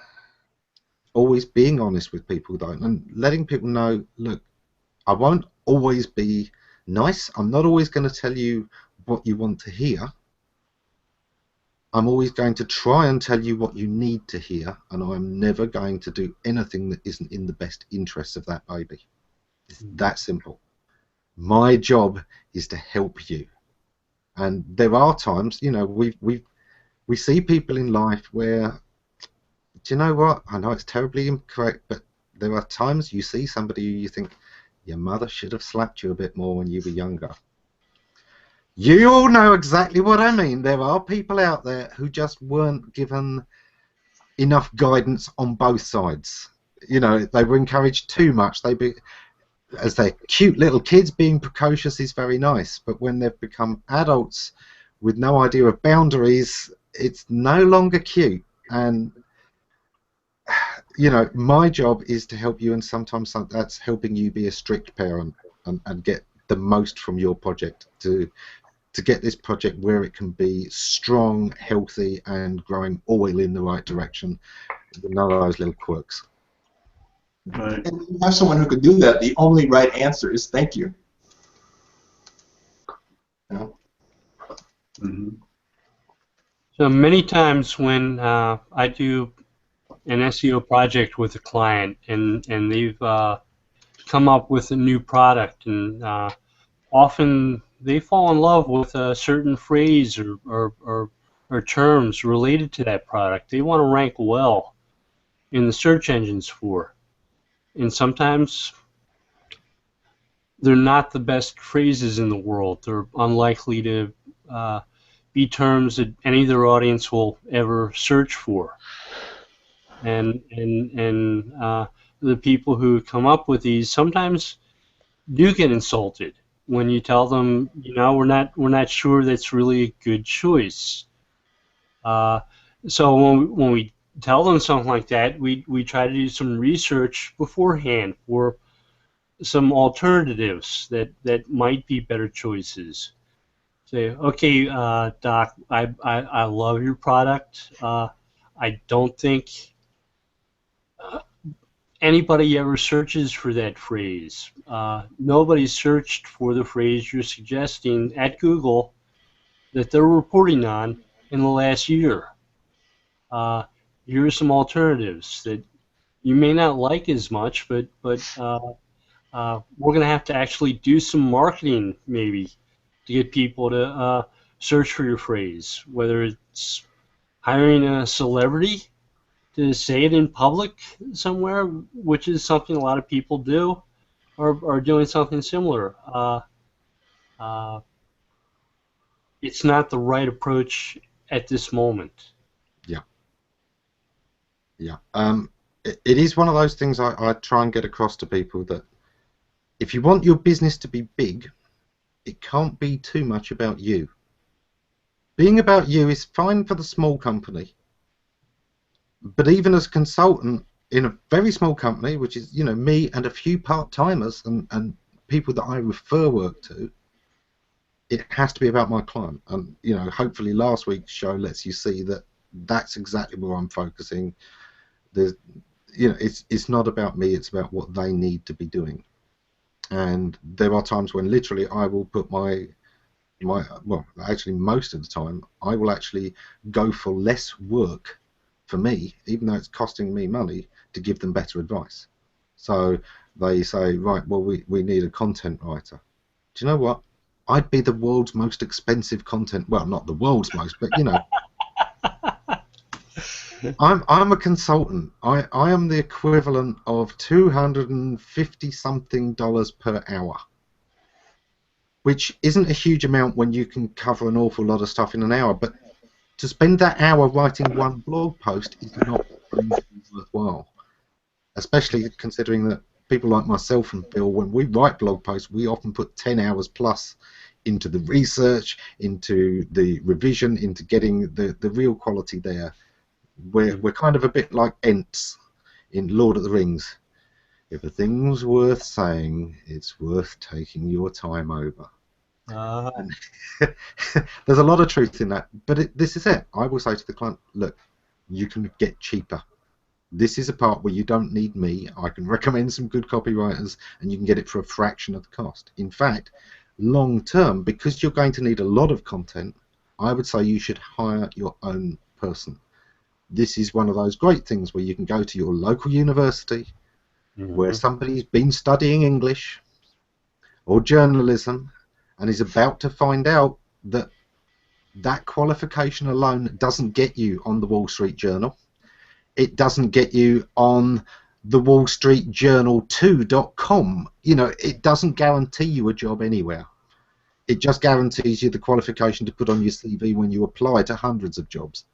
always being honest with people, though, and letting people know, look, I won't always be nice. I'm not always going to tell you what you want to hear. I'm always going to try and tell you what you need to hear, and I'm never going to do anything that isn't in the best interests of that baby. It's that simple. My job is to help you. And there are times, you know, we see people in life where, do you know what? I know it's terribly incorrect, but there are times you see somebody who you think, your mother should have slapped you a bit more when you were younger. You all know exactly what I mean. There are people out there who just weren't given enough guidance on both sides. You know, they were encouraged too much. As they're cute little kids, being precocious is very nice, but when they've become adults with no idea of boundaries, it's no longer cute. And you know, my job is to help you, and sometimes that's helping you be a strict parent and get the most from your project to get this project where it can be strong, healthy, and growing all in the right direction. None of those little quirks. Right. And when you have someone who could do that, the only right answer is thank you. You know? Mm-hmm. So many times when I do an SEO project with a client and they've come up with a new product, and often they fall in love with a certain phrase or terms related to that product. They want to rank well in the search engines for. And sometimes they're not the best phrases in the world. They're unlikely to be terms that any of their audience will ever search for. And the people who come up with these sometimes do get insulted when you tell them, you know, we're not sure that's really a good choice. So when we tell them something like that, we try to do some research beforehand for some alternatives that might be better choices. Say, okay, Doc, I love your product. I don't think anybody ever searches for that phrase. Nobody searched for the phrase you're suggesting at Google that they're reporting on in the last year. Here are some alternatives that you may not like as much, but we're going to have to actually do some marketing maybe to get people to search for your phrase, whether it's hiring a celebrity to say it in public somewhere, which is something a lot of people do, or doing something similar. It's not the right approach at this moment. Yeah. Yeah. It is one of those things I try and get across to people, that if you want your business to be big, it can't be too much about you. Being about you is fine for the small company, but even as a consultant in a very small company, which is, you know, me and a few part-timers and people that I refer work to, it has to be about my client. And, you know, hopefully last week's show lets you see that that's exactly where I'm focusing. There's, you know, it's not about me, it's about what they need to be doing. And there are times when literally I will put well, actually most of the time, I will actually go for less work for me, even though it's costing me money, to give them better advice. So they say, right, well, we need a content writer. Do you know what? I'd be the world's most expensive content, well, not the world's most, but, you know, I'm a consultant. I am the equivalent of $250 something per hour, which isn't a huge amount when you can cover an awful lot of stuff in an hour. But to spend that hour writing one blog post is not worthwhile, especially considering that people like myself and Bill, when we write blog posts, we often put 10 hours plus into the research, into the revision, into getting the real quality there. We're kind of a bit like Ents in Lord of the Rings. If a thing's worth saying, it's worth taking your time over. There's a lot of truth in that, but this is it. I will say to the client, look, you can get cheaper. This is a part where you don't need me. I can recommend some good copywriters, and you can get it for a fraction of the cost. In fact, long term, because you're going to need a lot of content, I would say you should hire your own person. This is one of those great things where you can go to your local university, where somebody's been studying English or journalism and is about to find out that that qualification alone doesn't get you on the Wall Street Journal. It doesn't get you on the Wall Street Journal 2.com. You know, it doesn't guarantee you a job anywhere. It just guarantees you the qualification to put on your CV when you apply to hundreds of jobs.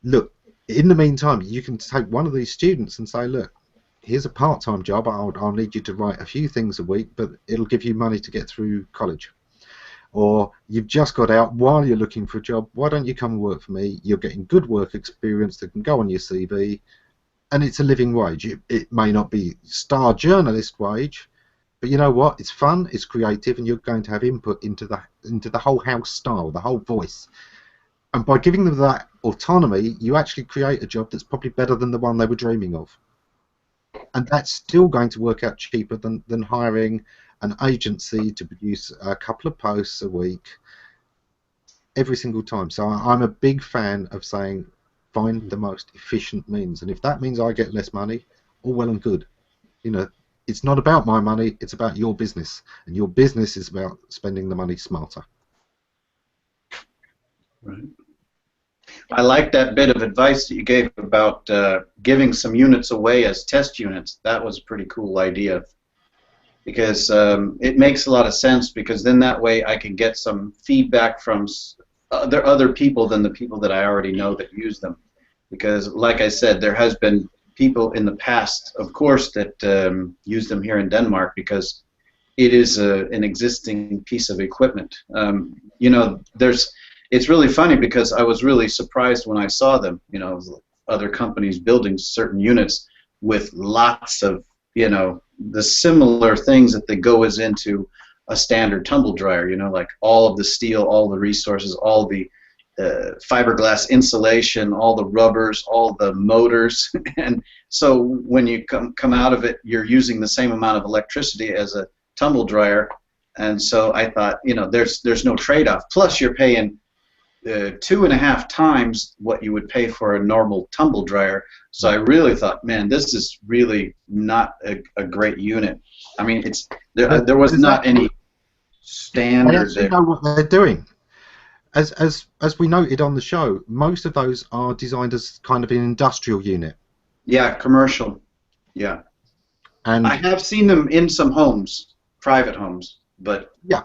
Look, in the meantime, you can take one of these students and say, look, here's a part-time job. I'll need you to write a few things a week, but it'll give you money to get through college. Or you've just got out while you're looking for a job. Why don't you come and work for me? You're getting good work experience that can go on your CV, and it's a living wage. It may not be star journalist wage, but you know what? It's fun, it's creative, and you're going to have input into the whole house style, the whole voice. And by giving them that autonomy, you actually create a job that's probably better than the one they were dreaming of. And that's still going to work out cheaper than hiring an agency to produce a couple of posts a week every single time. So I'm a big fan of saying find the most efficient means, and if that means I get less money, all well and good. You know, it's not about my money, it's about your business, and your business is about spending the money smarter. Right. I like that bit of advice that you gave about giving some units away as test units. That was a pretty cool idea, because it makes a lot of sense, because then that way I can get some feedback from other people than the people that I already know that use them. Because like I said, there has been people in the past, of course, that use them here in Denmark because it is an existing piece of equipment. You know, it's really funny because I was really surprised when I saw them, you know, other companies building certain units with lots of, you know, the similar things that go into a standard tumble dryer, you know, like all of the steel, all the resources, all the fiberglass insulation, all the rubbers, all the motors. And so when you come out of it, you're using the same amount of electricity as a tumble dryer. And so I thought, you know, there's no trade-off. Plus you're paying 2.5 times what you would pay for a normal tumble dryer. So I really thought, man, this is really not a great unit. I mean, there was not any standard They there. know what they're doing. As we noted on the show, most of those are designed as kind of an industrial unit. Yeah, commercial. Yeah. And I have seen them in some homes, private homes, but yeah.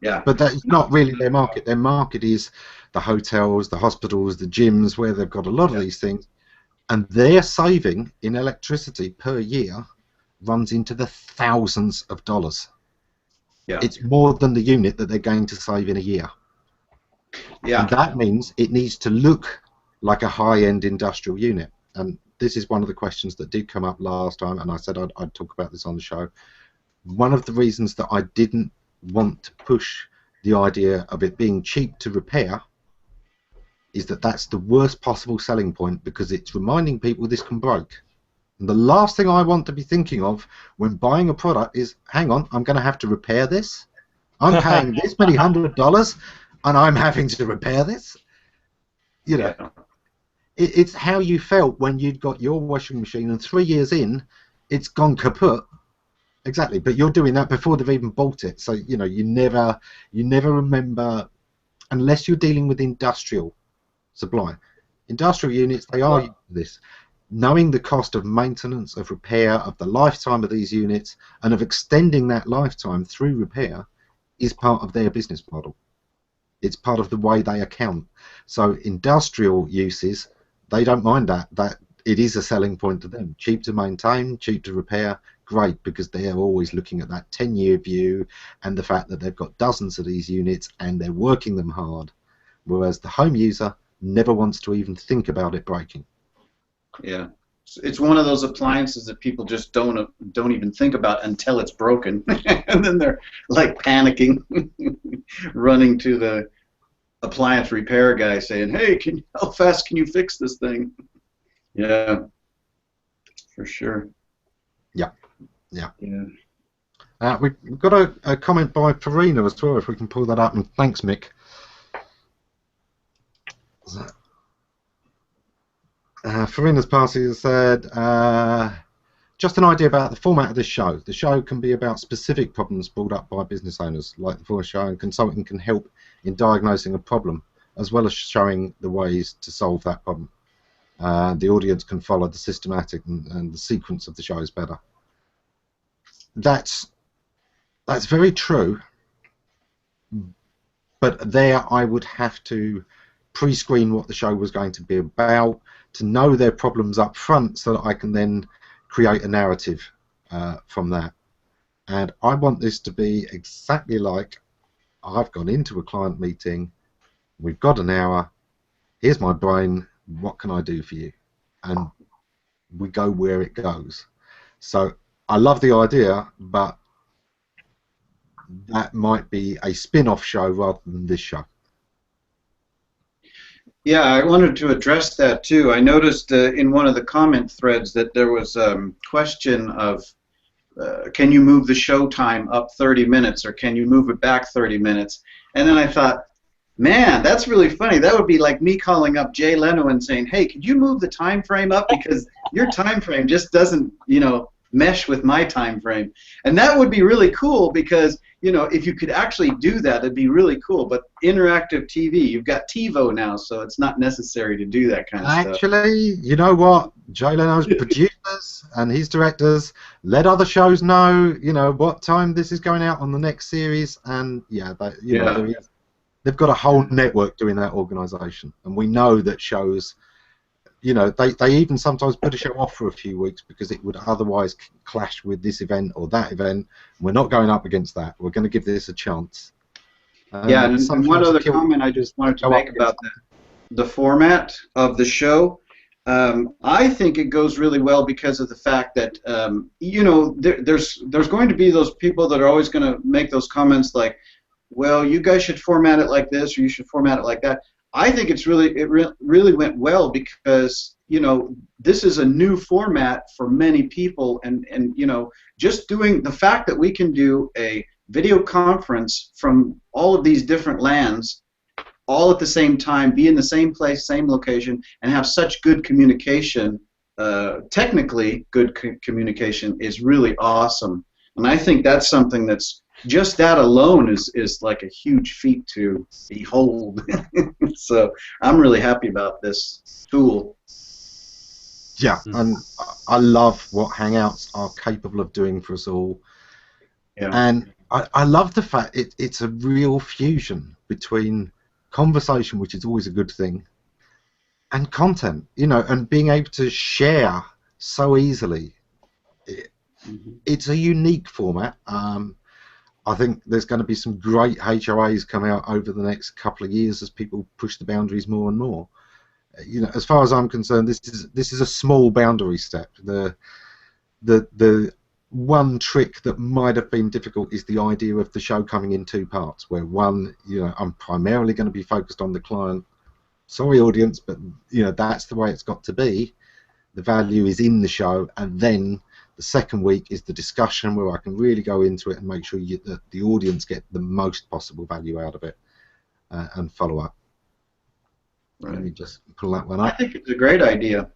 But that's not really their market. Their market is the hotels, the hospitals, the gyms, where they've got a lot of these things, and their saving in electricity per year runs into the thousands of dollars. Yeah. It's more than the unit that they're going to save in a year. Yeah. And that means it needs to look like a high-end industrial unit. And this is one of the questions that did come up last time, and I said I'd talk about this on the show. One of the reasons that I didn't want to push the idea of it being cheap to repair is that that's the worst possible selling point, because it's reminding people this can break. And the last thing I want to be thinking of when buying a product is, hang on, I'm going to have to repair this. I'm paying this many $100s and I'm having to repair this. You know, it's how you felt when you'd got your washing machine and 3 years in, it's gone kaput. Exactly, but you're doing that before they've even bought it. So, you know, you never remember, unless you're dealing with industrial supply. Industrial units, they are used to this. Knowing the cost of maintenance, of repair, of the lifetime of these units, and of extending that lifetime through repair is part of their business model. It's part of the way they account. So industrial uses, they don't mind that it is a selling point to them. Cheap to maintain, cheap to repair, great, because they are always looking at that 10-year view and the fact that they've got dozens of these units and they're working them hard, whereas the home user never wants to even think about it breaking. Yeah, it's one of those appliances that people just don't even think about until it's broken, and then they're like panicking, running to the appliance repair guy saying, "Hey, how fast can you fix this thing?" Yeah, for sure. Yeah. Yeah. We've got a comment by Farina as well, if we can pull that up, and thanks, Mick. Farina's party has said, just an idea about the format of this show. The show can be about specific problems brought up by business owners, like the former show, and consulting can help in diagnosing a problem, as well as showing the ways to solve that problem. The audience can follow the systematic and the sequence of the show is better. That's very true, but there I would have to pre-screen what the show was going to be about, to know their problems up front so that I can then create a narrative from that. And I want this to be exactly like I've gone into a client meeting, we've got an hour, here's my brain, what can I do for you? And we go where it goes. So I love the idea, but that might be a spin-off show rather than this show. Yeah, I wanted to address that too. I noticed in one of the comment threads that there was a question of can you move the show time up 30 minutes or can you move it back 30 minutes? And then I thought, man, that's really funny. That would be like me calling up Jay Leno and saying, hey, could you move the time frame up because your time frame just doesn't, you know, mesh with my time frame. And that would be really cool because, you know, if you could actually do that, it'd be really cool. But interactive TV, you've got TiVo now, so it's not necessary to do that kind of stuff. Actually, you know what? Jay Leno's producers and his directors let other shows know, you know, what time this is going out on the next series, and yeah, you know, they've got a whole network doing that organisation, and we know that shows, you know, they even sometimes put a show off for a few weeks because it would otherwise clash with this event or that event. We're not going up against that. We're going to give this a chance. Yeah, and one other comment I just wanted to make about the format of the show. I think it goes really well because of the fact that you know, there's going to be those people that are always going to make those comments like, well, you guys should format it like this or you should format it like that. I think it really went well because, you know, this is a new format for many people, and you know, just doing the fact that we can do a video conference from all of these different lands all at the same time, be in the same place, same location, and have such good communication, technically good communication, is really awesome. And I think that's something that's just that alone is like a huge feat to behold. So I'm really happy about this tool. Yeah, and I love what Hangouts are capable of doing for us all. Yeah. And I love the fact it's a real fusion between conversation, which is always a good thing, and content, you know, and being able to share so easily. It's a unique format. I think there's going to be some great HOAs coming out over the next couple of years as people push the boundaries more and more. You know, as far as I'm concerned, this is a small boundary step. The one trick that might have been difficult is the idea of the show coming in two parts, where one, you know, I'm primarily going to be focused on the client. Sorry, audience, but you know, that's the way it's got to be. The value is in the show, and then the second week is the discussion where I can really go into it and make sure that the audience get the most possible value out of it and follow up. Right. Let me just pull that one up. I think it's a great idea.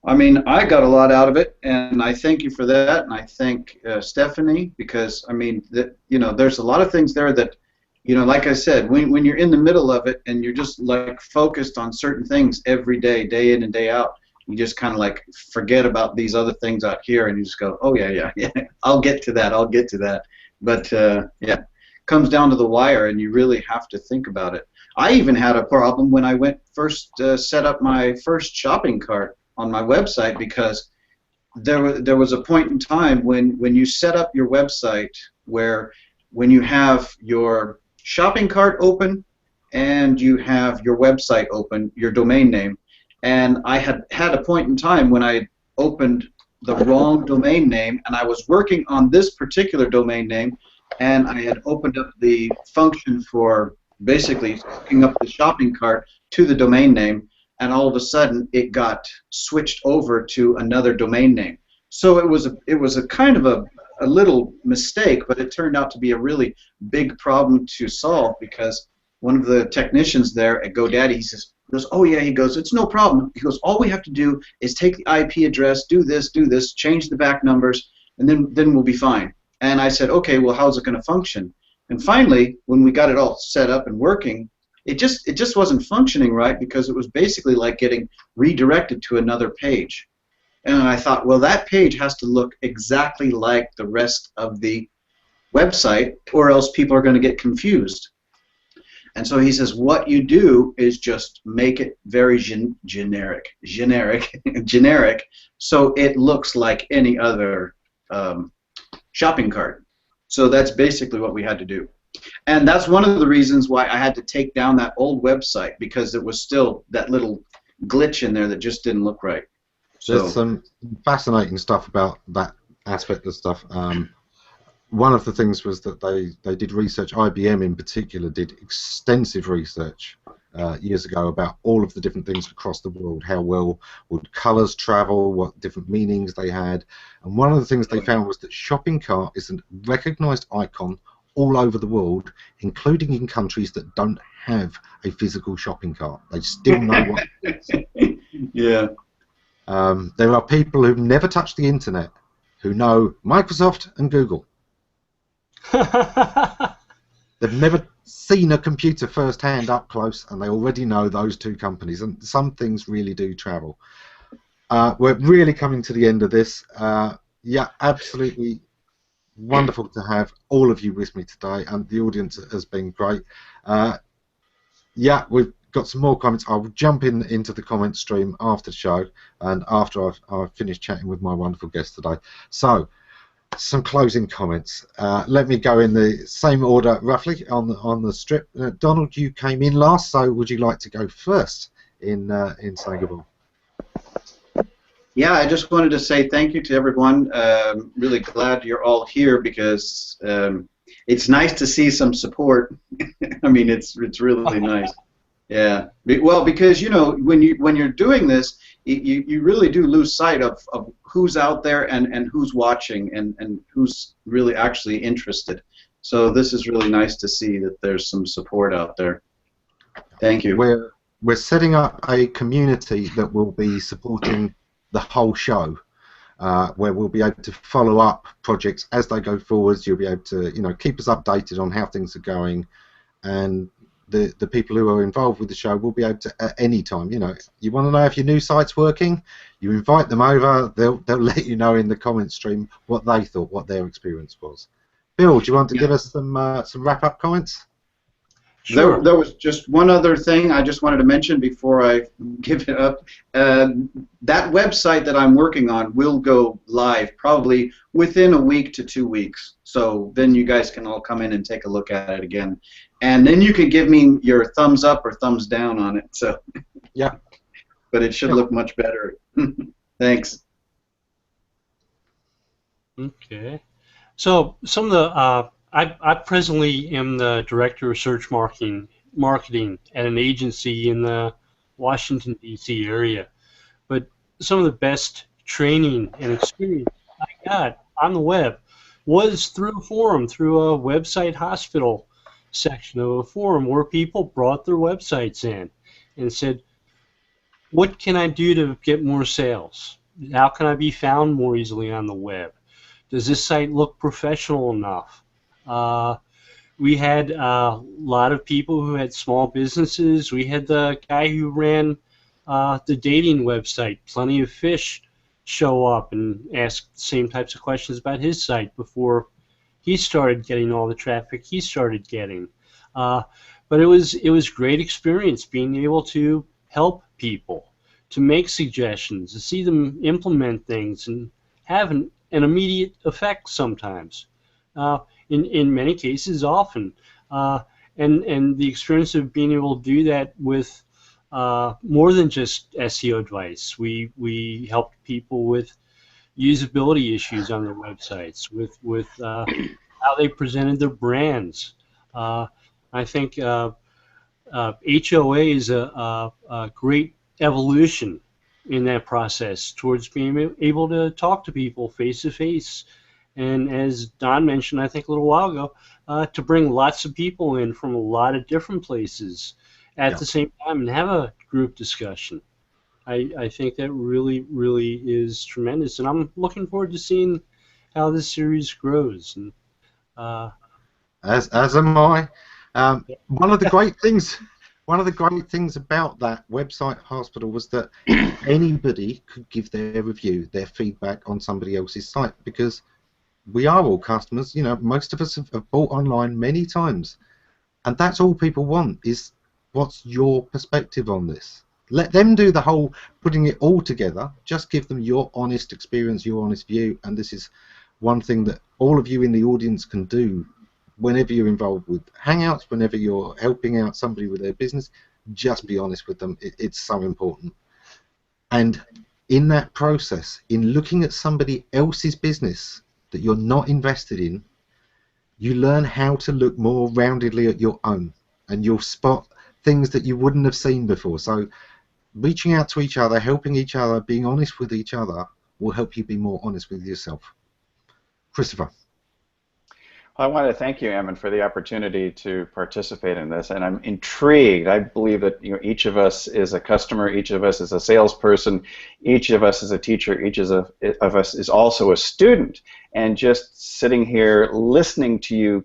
I mean, I got a lot out of it, and I thank you for that, and I thank Stephanie, because, I mean, you know, there's a lot of things there that, you know, like I said, when you're in the middle of it and you're just, like, focused on certain things every day, day in and day out, you just kind of, like, forget about these other things out here, and you just go, oh, yeah, I'll get to that, But, yeah, comes down to the wire, and you really have to think about it. I even had a problem when I first set up my first shopping cart on my website, because there was a point in time when you set up your website where when you have your shopping cart open and you have your website open, your domain name, and I had a point in time when I opened the wrong domain name, and I was working on this particular domain name, and I had opened up the function for basically hooking up the shopping cart to the domain name, and all of a sudden it got switched over to another domain name. So it was a kind of a little mistake, but it turned out to be a really big problem to solve, because one of the technicians there at GoDaddy, he goes, oh yeah, he goes, it's no problem. He goes, all we have to do is take the IP address, do this, change the back numbers, and then we'll be fine. And I said, okay, well, how's it going to function? And finally, when we got it all set up and working, it just wasn't functioning right, because it was basically like getting redirected to another page. And I thought, well, that page has to look exactly like the rest of the website, or else people are going to get confused. And so he says, what you do is just make it very generic, so it looks like any other shopping cart. So that's basically what we had to do. And that's one of the reasons why I had to take down that old website, because it was still that little glitch in there that just didn't look right. So there's some fascinating stuff about that aspect of stuff. One of the things was that they did research. IBM in particular did extensive research years ago about all of the different things across the world. How well would colours travel, what different meanings they had. And one of the things they found was that shopping cart is a recognised icon all over the world, including in countries that don't have a physical shopping cart. They still know what it is. Yeah. There are people who've never touched the internet who know Microsoft and Google. They've never seen a computer firsthand up close, and they already know those two companies. And some things really do travel. We're really coming to the end of this. Yeah, absolutely wonderful to have all of you with me today, and the audience has been great. Yeah, we've got some more comments. I'll jump into the comment stream after the show, and after I've finished chatting with my wonderful guest today. So, some closing comments. Let me go in the same order, roughly, on the strip. Donald, you came in last, so would you like to go first in saying goodbye? Yeah, I just wanted to say thank you to everyone. Really glad you're all here, because it's nice to see some support. I mean, it's really nice. Yeah. Well, because when you're doing this, you really do lose sight of who's out there and who's watching and who's really actually interested. So this is really nice to see that there's some support out there. Thank you. We're setting up a community that will be supporting the whole show, where we'll be able to follow up projects as they go forwards. You'll be able to keep us updated on how things are going, and the people who are involved with the show will be able to, at any time, you want to know if your new site's working, you invite them over, they'll let you know in the comment stream what they thought, what their experience was. Bill, do you want to give us some wrap-up comments? Sure. There was just one other thing I just wanted to mention before I give it up. That website that I'm working on will go live probably within a week to 2 weeks. So then you guys can all come in and take a look at it again. And then you can give me your thumbs up or thumbs down on it. So yeah. But it should look much better. Thanks. Okay. So some of the I presently am the director of search marketing at an agency in the Washington, D.C. area. But some of the best training and experience I got on the web was through a forum, through a website hospital section of a forum where people brought their websites in and said, what can I do to get more sales? How can I be found more easily on the web? Does this site look professional enough? We had a lot of people who had small businesses. We had the guy who ran the dating website, Plenty of Fish, show up and ask the same types of questions about his site before he started getting all the traffic he started getting. But it was great experience being able to help people, to make suggestions, to see them implement things and have an immediate effect sometimes. In many cases, often. And the experience of being able to do that with more than just SEO advice. We helped people with usability issues on their websites, with how they presented their brands. I think HOA is a great evolution in that process towards being able to talk to people face to face. And as Don mentioned, I think a little while ago, to bring lots of people in from a lot of different places at Yeah. the same time and have a group discussion. I think that really, really is tremendous. And I'm looking forward to seeing how this series grows. And uh, As am I. One of the great things, one of the great things about that website hospital was that anybody could give their review, their feedback on somebody else's site, because we are all customers. You know, most of us have bought online many times, and that's all people want is what's your perspective on this. Let them do the whole putting it all together. Just give them your honest experience, your honest view, and this is one thing that all of you in the audience can do whenever you're involved with Hangouts, whenever you're helping out somebody with their business. Just be honest with them. It's so important. And in that process, in looking at somebody else's business that you're not invested in, you learn how to look more roundedly at your own, and you'll spot things that you wouldn't have seen before. So reaching out to each other, helping each other, being honest with each other will help you be more honest with yourself. Christopher. I want to thank you, Ammon, for the opportunity to participate in this, and I'm intrigued. I believe that each of us is a customer, each of us is a salesperson, each of us is a teacher, each of us is also a student, and just sitting here listening to you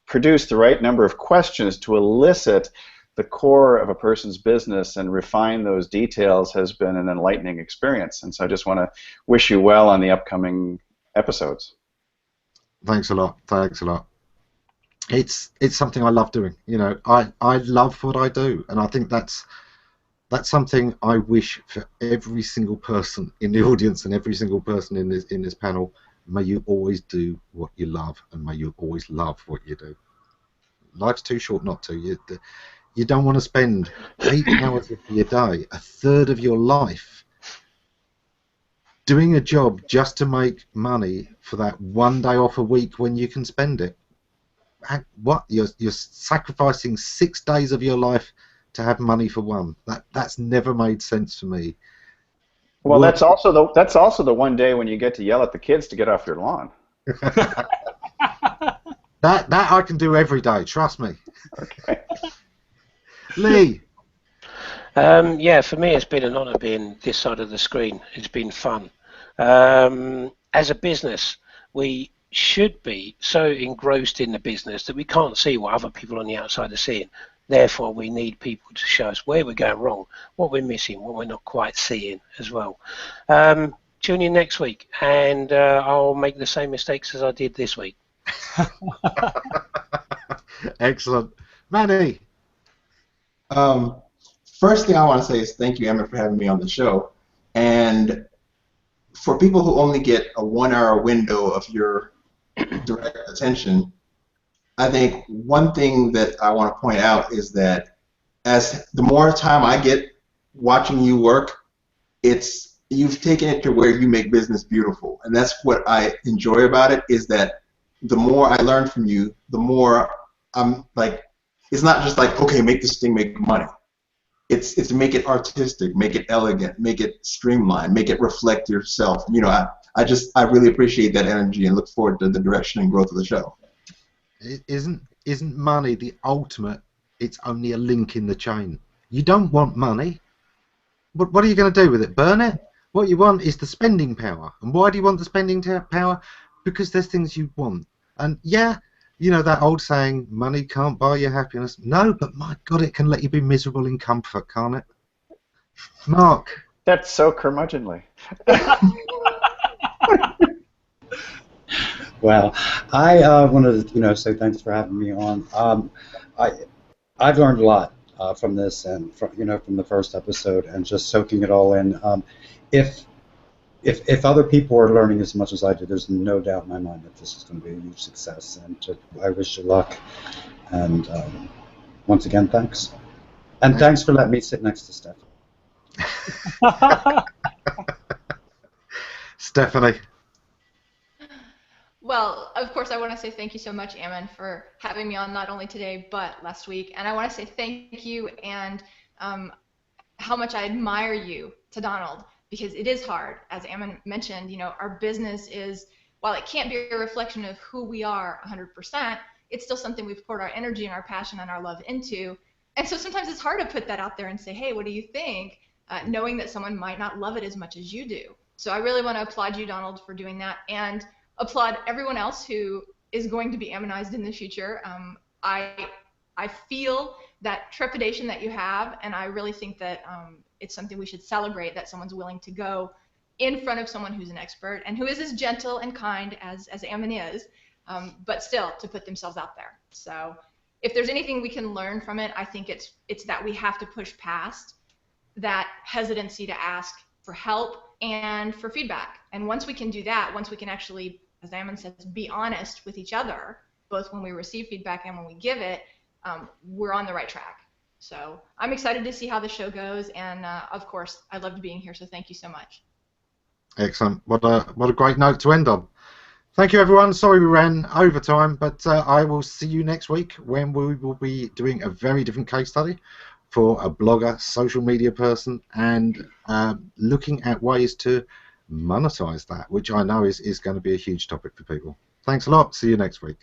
produce the right number of questions to elicit the core of a person's business and refine those details has been an enlightening experience, and so I just want to wish you well on the upcoming episodes. Thanks a lot. Thanks a lot. It's something I love doing. You know, I love what I do, and I think that's something I wish for every single person in the audience and every single person in this panel. May you always do what you love, and may you always love what you do. Life's too short not to. You don't want to spend 8 hours of your day, a third of your life, doing a job just to make money for that one day off a week when you can spend it. What? You're sacrificing 6 days of your life to have money for one. That's never made sense for me. Well, that's also the one day when you get to yell at the kids to get off your lawn. that I can do every day. Trust me. Okay. Lee. Yeah, for me it's been an honour being this side of the screen. It's been fun. As a business, we should be so engrossed in the business that we can't see what other people on the outside are seeing. Therefore, we need people to show us where we're going wrong, what we're missing, what we're not quite seeing as well. Tune in next week, and I'll make the same mistakes as I did this week. Excellent. Manny. First thing I want to say is thank you, Emma, for having me on the show. And for people who only get a 1-hour window of your direct attention, I think one thing that I want to point out is that as the more time I get watching you work, you've taken it to where you make business beautiful. And that's what I enjoy about it, is that the more I learn from you, the more I'm like, it's not just like, okay, make this thing make money. It's to make it artistic, make it elegant, make it streamlined, make it reflect yourself. You know, I really appreciate that energy and look forward to the direction and growth of the show. Isn't money the ultimate? It's only a link in the chain. You don't want money. But what are you going to do with it? Burn it? What you want is the spending power. And why do you want the spending power? Because there's things you want. And yeah, you know that old saying, money can't buy you happiness. No, but my God, it can let you be miserable in comfort, can't it? Mark. That's so curmudgeonly. Well, I wanted to say thanks for having me on. I've learned a lot from this and from the first episode and just soaking it all in. If other people are learning as much as I did, there's no doubt in my mind that this is going to be a huge success. And I wish you luck. And once again, thanks. And thanks for letting me sit next to Stephanie. Stephanie. Well, of course, I want to say thank you so much, Ammon, for having me on not only today but last week. And I want to say thank you and how much I admire you to Donald, because it is hard. As Ammon mentioned, our business is, while it can't be a reflection of who we are 100%, it's still something we've poured our energy and our passion and our love into. And so sometimes it's hard to put that out there and say, hey, what do you think? Knowing that someone might not love it as much as you do. So I really want to applaud you, Donald, for doing that, and applaud everyone else who is going to be Ammonized in the future. I feel that trepidation that you have, and I really think that it's something we should celebrate, that someone's willing to go in front of someone who's an expert and who is as gentle and kind as Ammon is, but still to put themselves out there. So if there's anything we can learn from it, I think it's that we have to push past that hesitancy to ask for help and for feedback. And once we can do that, once we can actually, as Ammon says, be honest with each other, both when we receive feedback and when we give it, we're on the right track. So I'm excited to see how the show goes, and of course, I loved being here, so thank you so much. Excellent. What a great note to end on. Thank you, everyone. Sorry we ran over time, but I will see you next week when we will be doing a very different case study for a blogger, social media person, and looking at ways to monetize that, which I know is going to be a huge topic for people. Thanks a lot. See you next week.